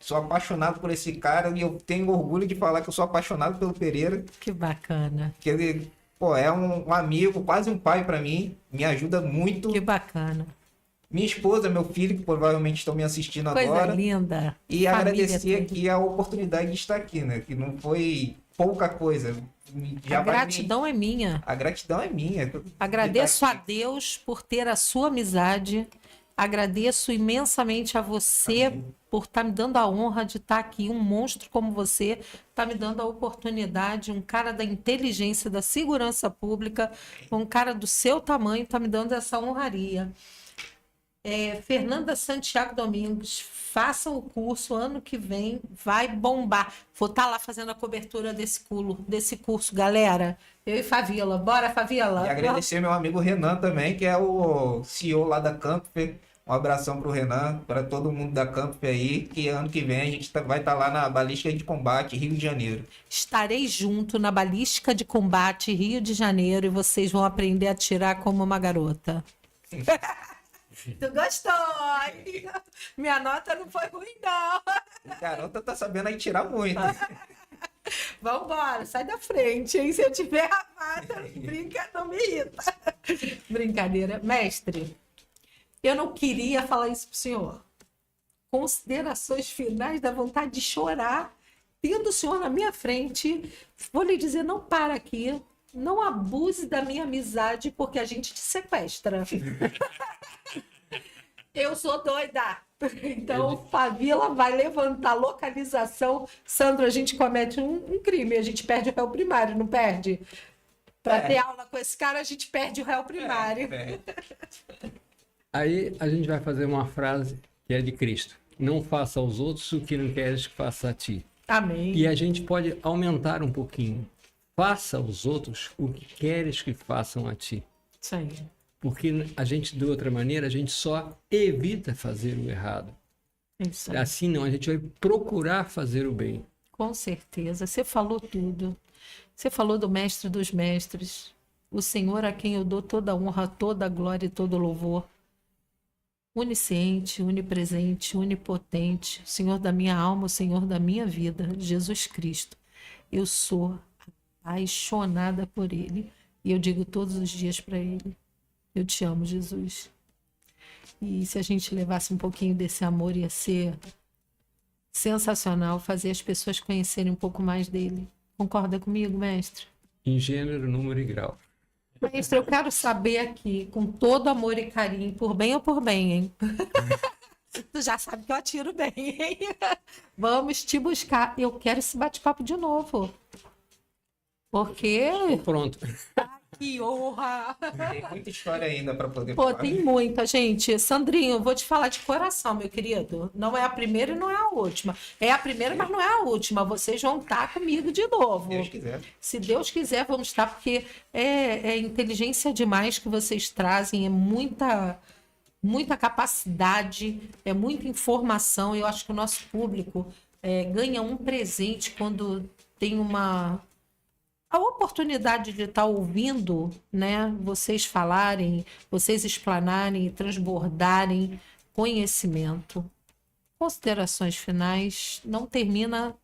sou apaixonado por esse cara e eu tenho orgulho de falar que eu sou apaixonado pelo Pereira. Que bacana. Que ele, pô, é um amigo, quase um pai para mim, me ajuda muito. Que bacana. Minha esposa, meu filho, que provavelmente estão me assistindo Coisa agora. linda. E Família agradecer toda. aqui a oportunidade de estar aqui, né? Que não foi pouca coisa. A gratidão é minha. A gratidão é minha. Agradeço a Deus por ter a sua amizade. Agradeço imensamente a você por estar me dando a honra de estar aqui. Um monstro como você está me dando a oportunidade. Um cara da inteligência, da segurança pública, um cara do seu tamanho está me dando essa honraria. Fernanda Santiago Domingos, façam o curso, ano que vem vai bombar. Vou estar lá fazendo a cobertura desse curso, galera. Eu e Fabíola. Bora, Fabíola. E agradecer meu amigo Renan também, que é o CEO lá da Campfer. Um abração pro Renan, para todo mundo da Campfer aí, que ano que vem a gente vai estar lá na Balística de Combate, Rio de Janeiro. Estarei junto na Balística de Combate, Rio de Janeiro, e vocês vão aprender a atirar como uma garota. Tu gostou? Minha nota não foi ruim, não. A garota tá sabendo atirar muito. Vambora, sai da frente, hein? Se eu tiver amada, não me irrita. Brincadeira. Mestre, eu não queria falar isso pro senhor. Considerações finais, da vontade de chorar, tendo o senhor na minha frente. Vou lhe dizer, não para aqui. Não abuse da minha amizade, porque a gente te sequestra. Eu sou doida. Então, Fabíola vai levantar localização. Sandro, a gente comete um crime. A gente perde o réu primário, não perde? Para ter aula com esse cara, a gente perde o réu primário. Aí a gente vai fazer uma frase que é de Cristo. Não faça aos outros o que não queres que faça a ti. Amém. E a gente pode aumentar um pouquinho. Faça aos outros o que queres que façam a ti. Isso aí. Porque a gente, de outra maneira, a gente só evita fazer o errado. Isso aí. Assim não, a gente vai procurar fazer o bem. Com certeza. Você falou tudo. Você falou do mestre dos mestres. O Senhor a quem eu dou toda a honra, toda a glória e todo o louvor. Onisciente, onipresente, onipotente. O Senhor da minha alma, o Senhor da minha vida. Jesus Cristo. Eu sou apaixonada por Ele. E eu digo todos os dias para Ele. Eu te amo, Jesus. E se a gente levasse um pouquinho desse amor, ia ser sensacional fazer as pessoas conhecerem um pouco mais dele. Concorda comigo, mestre? Em gênero, número e grau. Mestre, eu quero saber aqui, com todo amor e carinho, por bem ou por bem, hein? Tu já sabe que eu atiro bem, hein? Vamos te buscar. Eu quero esse bate-papo de novo. Porque... Pronto. Que honra! Tem muita história ainda para poder Pô, falar. tem muita, gente. Sandrinho, vou te falar de coração, meu querido. Não é a primeira e não é a última. É a primeira, mas não é a última. Vocês vão estar comigo de novo. Se Deus quiser. Se Deus quiser, vamos estar, porque é inteligência demais que vocês trazem, é muita capacidade, é muita informação. Eu acho que o nosso público ganha um presente quando tem a oportunidade de estar ouvindo, né, vocês falarem, vocês explanarem e transbordarem conhecimento. Considerações finais, não termina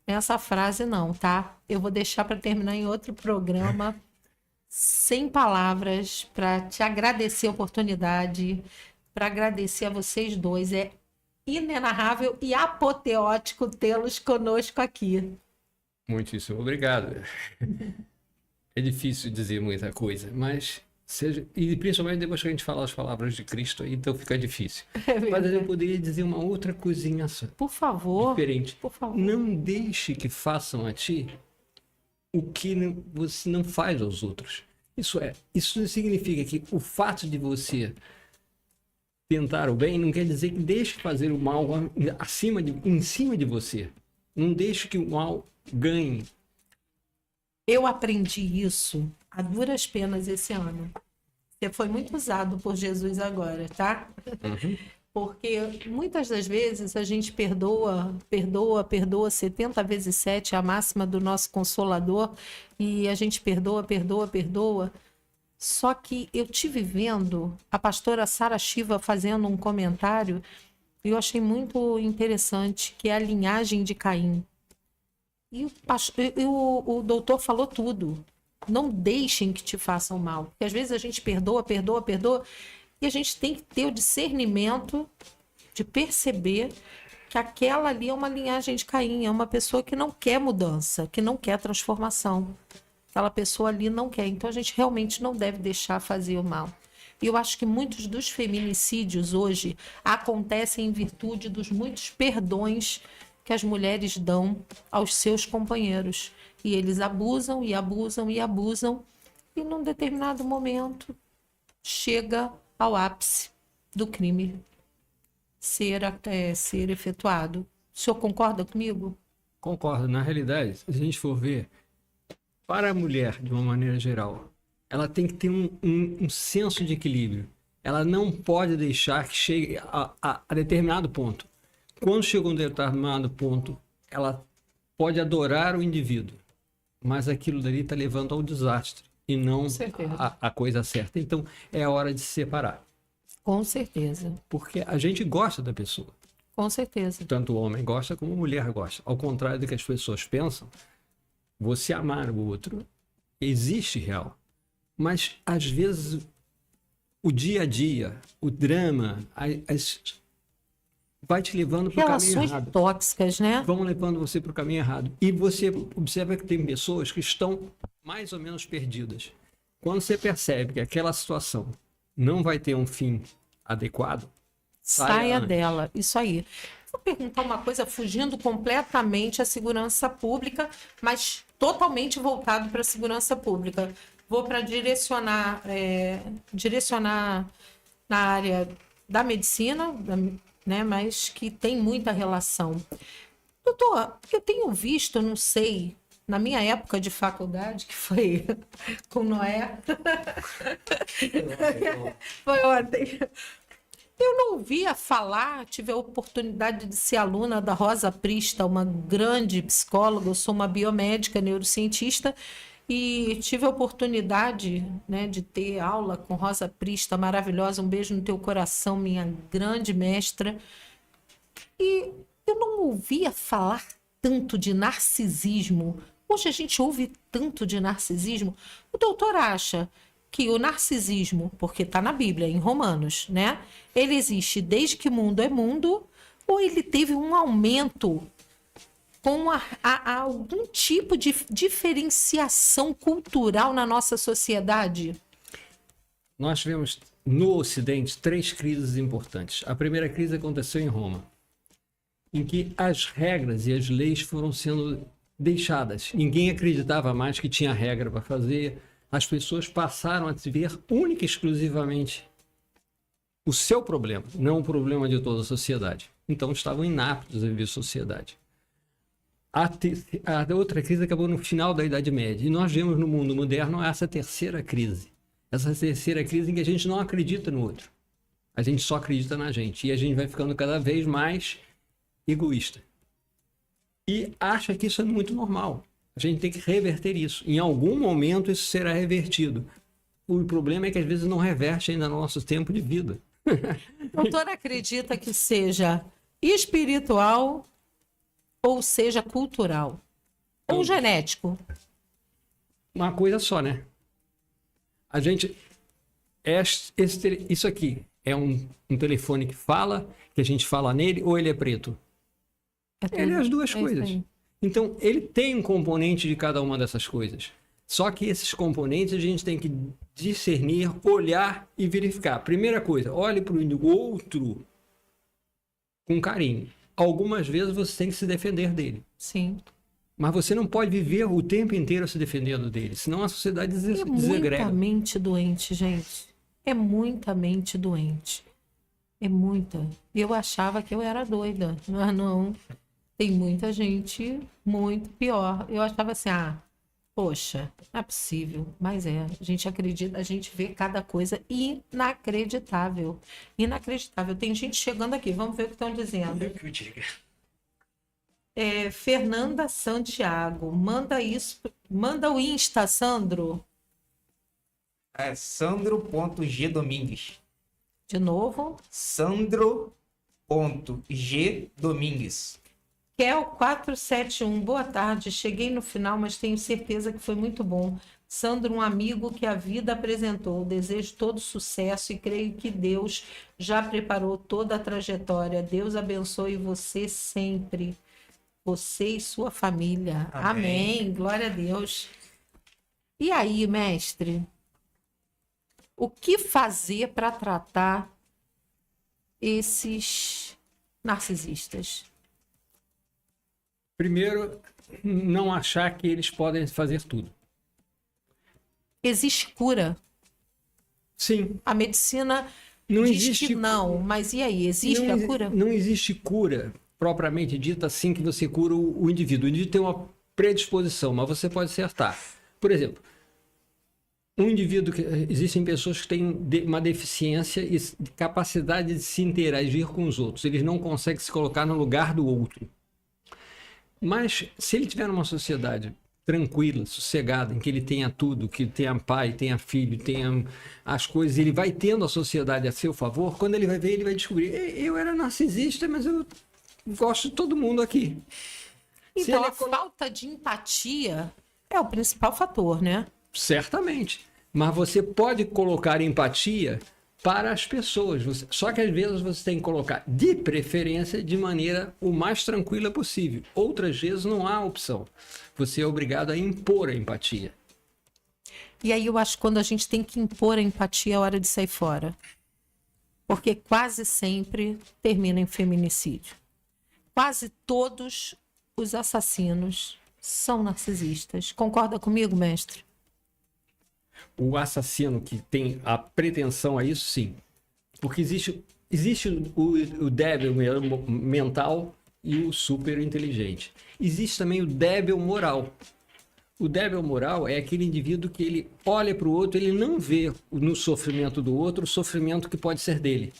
nessa frase não, tá? Eu vou deixar para terminar em outro programa, sem palavras, para te agradecer a oportunidade, para agradecer a vocês dois. É inenarrável e apoteótico tê-los conosco aqui. Muitíssimo obrigado. É difícil dizer muita coisa, mas e principalmente depois que a gente fala as palavras de Cristo, aí então fica difícil. Mas eu poderia dizer uma outra coisinha só. Por favor. Diferente. Por favor. Não deixe que façam a ti o que você não faz aos outros. Isso significa que o fato de você tentar o bem não quer dizer que deixe fazer o mal em cima de você. Não deixe que o mal ganhe. Eu aprendi isso a duras penas esse ano. Você foi muito usado por Jesus agora, tá? Uhum. Porque muitas das vezes a gente perdoa 70 vezes 7, a máxima do nosso Consolador, e a gente perdoa. Só que eu tive vendo a pastora Sara Shiva fazendo um comentário e eu achei muito interessante, que é a linhagem de Caim. E o doutor falou tudo. Não deixem que te façam mal. Porque às vezes a gente perdoa. E a gente tem que ter o discernimento de perceber que aquela ali é uma linhagem de Caim. É uma pessoa que não quer mudança, que não quer transformação. Aquela pessoa ali não quer. Então a gente realmente não deve deixar fazer o mal. E eu acho que muitos dos feminicídios hoje acontecem em virtude dos muitos perdões que as mulheres dão aos seus companheiros. E eles abusam, e num determinado momento chega ao ápice do crime ser efetuado. O senhor concorda comigo? Concordo. Na realidade, se a gente for ver, para a mulher, de uma maneira geral, ela tem que ter um senso de equilíbrio. Ela não pode deixar que chegue a determinado ponto. Quando chega a um determinado ponto, ela pode adorar o indivíduo, mas aquilo dali está levando ao desastre e não a coisa certa. Então, é a hora de se separar. Com certeza. Porque a gente gosta da pessoa. Com certeza. Tanto o homem gosta como a mulher gosta. Ao contrário do que as pessoas pensam, você amar o outro, existe real. Mas, às vezes, o dia a dia, o drama, vai te levando para o caminho Relações errado. tóxicas, né? Vão levando você para o caminho errado. E você observa que tem pessoas que estão mais ou menos perdidas. Quando você percebe que aquela situação não vai ter um fim adequado, Saia antes. dela. Isso aí. Vou perguntar uma coisa, fugindo completamente à segurança pública, mas totalmente voltado para a segurança pública. Vou para direcionar na área da medicina, né, mas que tem muita relação. Doutor, eu tenho visto, eu não sei, na minha época de faculdade, que foi com Noé, foi ontem, eu não ouvia falar, tive a oportunidade de ser aluna da Rosa Prista, uma grande psicóloga, eu sou uma biomédica, neurocientista, e tive a oportunidade, né, de ter aula com Rosa Prista, maravilhosa, um beijo no teu coração, minha grande mestra. E eu não ouvia falar tanto de narcisismo. Hoje a gente ouve tanto de narcisismo. O doutor acha que o narcisismo, porque está na Bíblia, em Romanos, né? Ele existe desde que o mundo é mundo, ou ele teve um aumento com algum tipo de diferenciação cultural na nossa sociedade? Nós tivemos no Ocidente 3 crises importantes. A primeira crise aconteceu em Roma, em que as regras e as leis foram sendo deixadas. Ninguém acreditava mais que tinha regra para fazer. As pessoas passaram a ver única e exclusivamente o seu problema, não o problema de toda a sociedade. Então estavam inaptos a viver sociedade. A outra crise acabou no final da Idade Média. E nós vemos no mundo moderno essa terceira crise. Essa terceira crise em que a gente não acredita no outro. A gente só acredita na gente. E a gente vai ficando cada vez mais egoísta. E acha que isso é muito normal. A gente tem que reverter isso. Em algum momento isso será revertido. O problema é que às vezes não reverte ainda no nosso tempo de vida. O doutor acredita que seja espiritual ou seja cultural? Ou genético? Uma coisa só, né? A gente... Isso aqui é um telefone que fala, que a gente fala nele, ou ele é preto? Ele é as duas coisas. Então, ele tem um componente de cada uma dessas coisas. Só que esses componentes a gente tem que discernir, olhar e verificar. Primeira coisa, olhe para o outro com carinho. Algumas vezes você tem que se defender dele. Sim. Mas você não pode viver o tempo inteiro se defendendo dele, senão a sociedade desegrega. É muita mente doente, gente. É muita mente doente. É muita. Eu achava que eu era doida, mas não. Tem muita gente muito pior. Eu achava assim, poxa, não é possível. Mas a gente acredita, a gente vê cada coisa inacreditável. Inacreditável. Tem gente chegando aqui, vamos ver o que estão dizendo. Eu que eu diga. Fernanda Santiago, manda o Insta, Sandro. É Sandro.g Domingues. De novo. Sandro.g Domingues. Kel 471, boa tarde. Cheguei no final, mas tenho certeza que foi muito bom. Sandro, um amigo que a vida apresentou. Desejo todo sucesso e creio que Deus já preparou toda a trajetória. Deus abençoe você sempre. Você e sua família. Amém. Glória a Deus. E aí, mestre? O que fazer para tratar esses narcisistas? Primeiro, não achar que eles podem fazer tudo. Existe cura? Sim. A medicina Não diz existe que não, mas e aí? Existe a cura? Não existe cura propriamente dita assim que você cura o indivíduo. O indivíduo tem uma predisposição, mas você pode acertar. Por exemplo, um indivíduo existem pessoas que têm uma deficiência e capacidade de se interagir com os outros. Eles não conseguem se colocar no lugar do outro. Mas se ele tiver numa sociedade tranquila, sossegada, em que ele tenha tudo, que tenha pai, tenha filho, tenha as coisas, ele vai tendo a sociedade a seu favor, quando ele vai ver, ele vai descobrir, eu era narcisista, mas eu gosto de todo mundo aqui. Então, a falta de empatia É o principal fator, né? Certamente. Mas você pode colocar empatia para as pessoas. Só que às vezes você tem que colocar, de preferência, de maneira o mais tranquila possível. Outras vezes não há opção. Você é obrigado a impor a empatia. E aí eu acho que quando a gente tem que impor a empatia, é hora de sair fora. Porque quase sempre termina em feminicídio. Quase todos os assassinos são narcisistas. Concorda comigo, mestre? O assassino que tem a pretensão a isso, sim. Porque existe o débil mental e o super inteligente. Existe também o débil moral. O débil moral é aquele indivíduo que ele olha para o outro, ele não vê no sofrimento do outro o sofrimento que pode ser dele.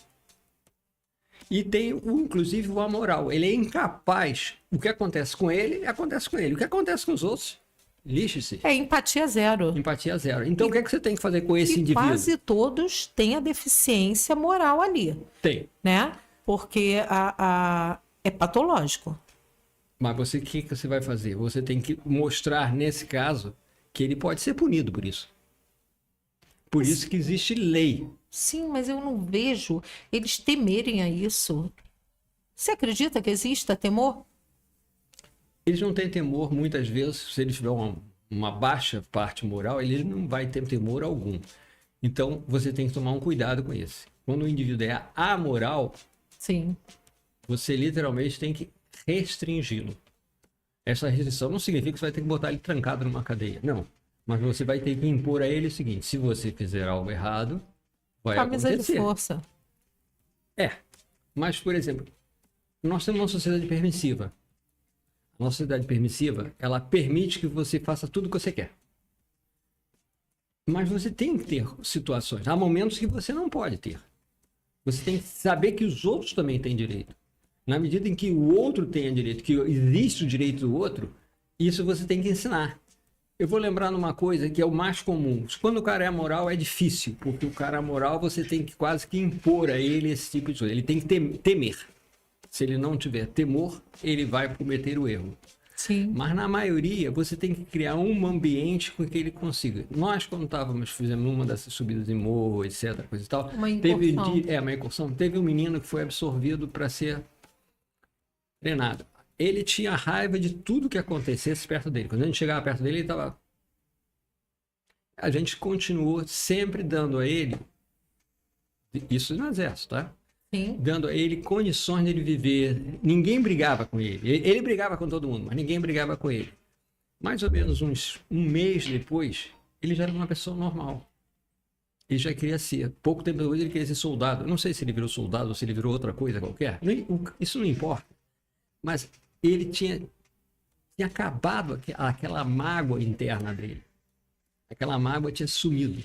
E tem, inclusive, o amoral. Ele é incapaz. O que acontece com ele, acontece com ele. O que acontece com os outros, lixe-se. É empatia zero. Empatia zero. Então, o que é que você tem que fazer com esse E indivíduo? quase todos têm a deficiência moral ali, Tem. né? Porque é patológico. Mas o que você vai fazer? Você tem que mostrar, nesse caso, que ele pode ser punido por isso. Por isso que existe lei. Sim, mas eu não vejo eles temerem a isso. Você acredita que exista temor? Eles não têm temor, muitas vezes, se ele tiver uma baixa parte moral, ele não vai ter temor algum. Então, você tem que tomar um cuidado com isso. Quando o indivíduo é amoral, Sim. você literalmente tem que restringi-lo. Essa restrição não significa que você vai ter que botar ele trancado numa cadeia. Não. Mas você vai ter que impor a ele o seguinte: se você fizer algo errado, vai Camisa acontecer. de força. Mas, por exemplo, nós temos uma sociedade permissiva. A nossa sociedade permissiva, ela permite que você faça tudo o que você quer. Mas você tem que ter situações. Há momentos que você não pode ter. Você tem que saber que os outros também têm direito. Na medida em que o outro tenha direito, que existe o direito do outro, isso você tem que ensinar. Eu vou lembrar numa coisa que é o mais comum. Quando o cara é amoral, é difícil, porque o cara amoral você tem que quase que impor a ele esse tipo de coisa. Ele tem que temer. Se ele não tiver temor, ele vai cometer o erro. Sim. Mas na maioria, você tem que criar um ambiente com que ele consiga. Nós, quando fizemos uma dessas subidas em morro, etc., coisa e tal, Uma incursão. uma incursão. Teve um menino que foi absorvido para ser treinado. Ele tinha raiva de tudo que acontecesse perto dele. Quando a gente chegava perto dele, ele estava... A gente continuou sempre dando a ele, isso no exército, tá? Sim. Dando a ele condições de ele viver. Ninguém brigava com ele. Ele brigava com todo mundo, mas ninguém brigava com ele. Mais ou menos um mês depois, ele já era uma pessoa normal. Ele já queria ser. Pouco tempo depois, ele queria ser soldado. Não sei se ele virou soldado ou se ele virou outra coisa qualquer. Isso não importa. Mas ele tinha acabado aquela mágoa interna dele. Aquela mágoa tinha sumido.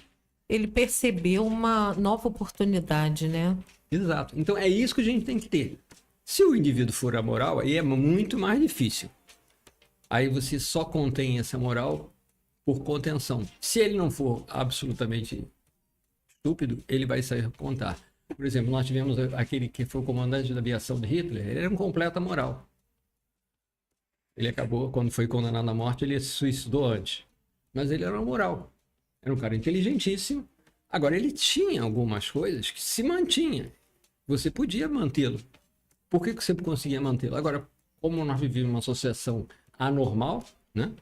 Ele percebeu uma nova oportunidade, né? Exato. Então é isso que a gente tem que ter. Se o indivíduo for amoral, aí é muito mais difícil. Aí você só contém essa moral por contenção. Se ele não for absolutamente estúpido, ele vai sair contar. Por exemplo, nós tivemos aquele que foi o comandante da aviação de Hitler, ele era um completo amoral. Ele acabou, quando foi condenado à morte, ele se suicidou antes. Mas ele era amoral. Era um cara inteligentíssimo. Agora, ele tinha algumas coisas que se mantinha. Você podia mantê-lo. Por que você conseguia mantê-lo? Agora, como nós vivíamos uma associação anormal, né?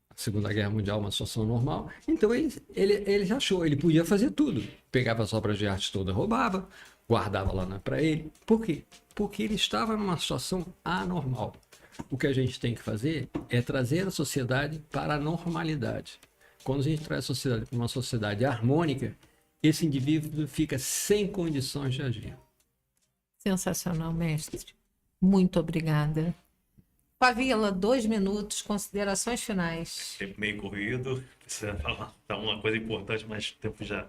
A Segunda Guerra Mundial, uma situação normal, então ele achou, ele podia fazer tudo. Pegava as obras de arte toda, roubava, guardava lá para ele. Por quê? Porque ele estava numa situação anormal. O que a gente tem que fazer é trazer a sociedade para a normalidade. Quando a gente traz a sociedade para uma sociedade harmônica, esse indivíduo fica sem condições de agir. Sensacional, mestre. Muito obrigada. Pavila, 2 minutos, considerações finais. Tempo meio corrido, precisa falar uma coisa importante, mas o tempo já...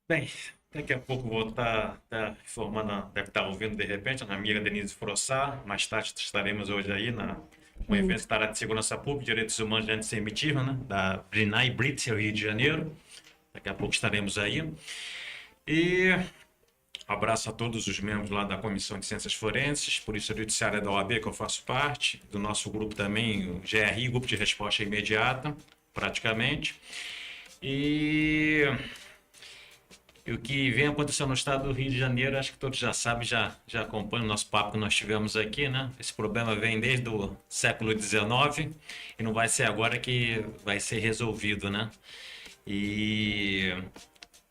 Bem, daqui a pouco vou estar informando, deve estar ouvindo de repente, a minha amiga Denise Frossá. Mais tarde estaremos hoje aí um evento da área de segurança pública, direitos humanos e antissemitismo, né? Da Brinai Britzel, Rio de Janeiro. Daqui a pouco estaremos aí. E Abraço a todos os membros lá da Comissão de Ciências Forenses, Polícia Judiciária da OAB, que eu faço parte, do nosso grupo também, o GRI, Grupo de Resposta Imediata, praticamente. E o que vem acontecendo no estado do Rio de Janeiro, acho que todos já sabem, já acompanham o nosso papo que nós tivemos aqui, né? Esse problema vem desde o século XIX e não vai ser agora que vai ser resolvido, né? E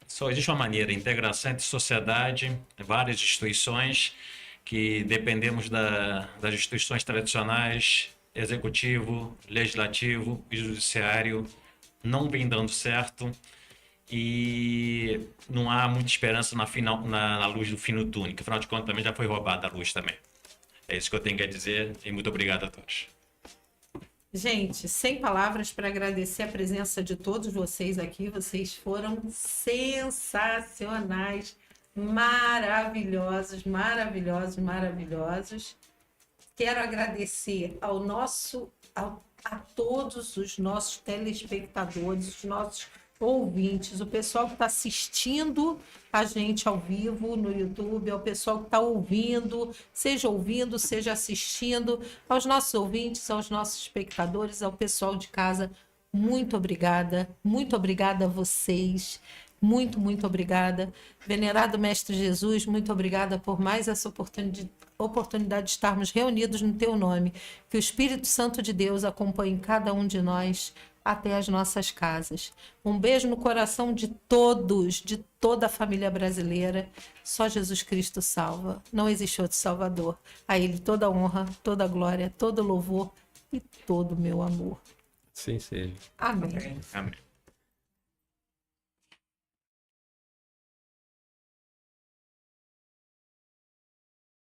só existe uma maneira, integração entre sociedade, várias instituições, que dependemos das instituições tradicionais, executivo, legislativo e judiciário, não vem dando certo e não há muita esperança na luz do fim do túnel, que afinal de contas também já foi roubada a luz também. É isso que eu tenho a dizer e muito obrigado a todos. Gente, sem palavras para agradecer a presença de todos vocês aqui. Vocês foram sensacionais, maravilhosos, maravilhosos, maravilhosos. Quero agradecer a todos os nossos telespectadores, os nossos ouvintes, o pessoal que está assistindo a gente ao vivo no YouTube, ao pessoal que está ouvindo, seja assistindo, aos nossos ouvintes, aos nossos espectadores, ao pessoal de casa, muito obrigada a vocês, muito, muito obrigada. Venerado Mestre Jesus, muito obrigada por mais essa oportunidade de estarmos reunidos no teu nome, que o Espírito Santo de Deus acompanhe cada um de nós até as nossas casas. Um beijo no coração de todos, de toda a família brasileira. Só Jesus Cristo salva. Não existe outro Salvador. A Ele toda a honra, toda a glória, todo o louvor e todo o meu amor. Sim, seja. Amém. Amém.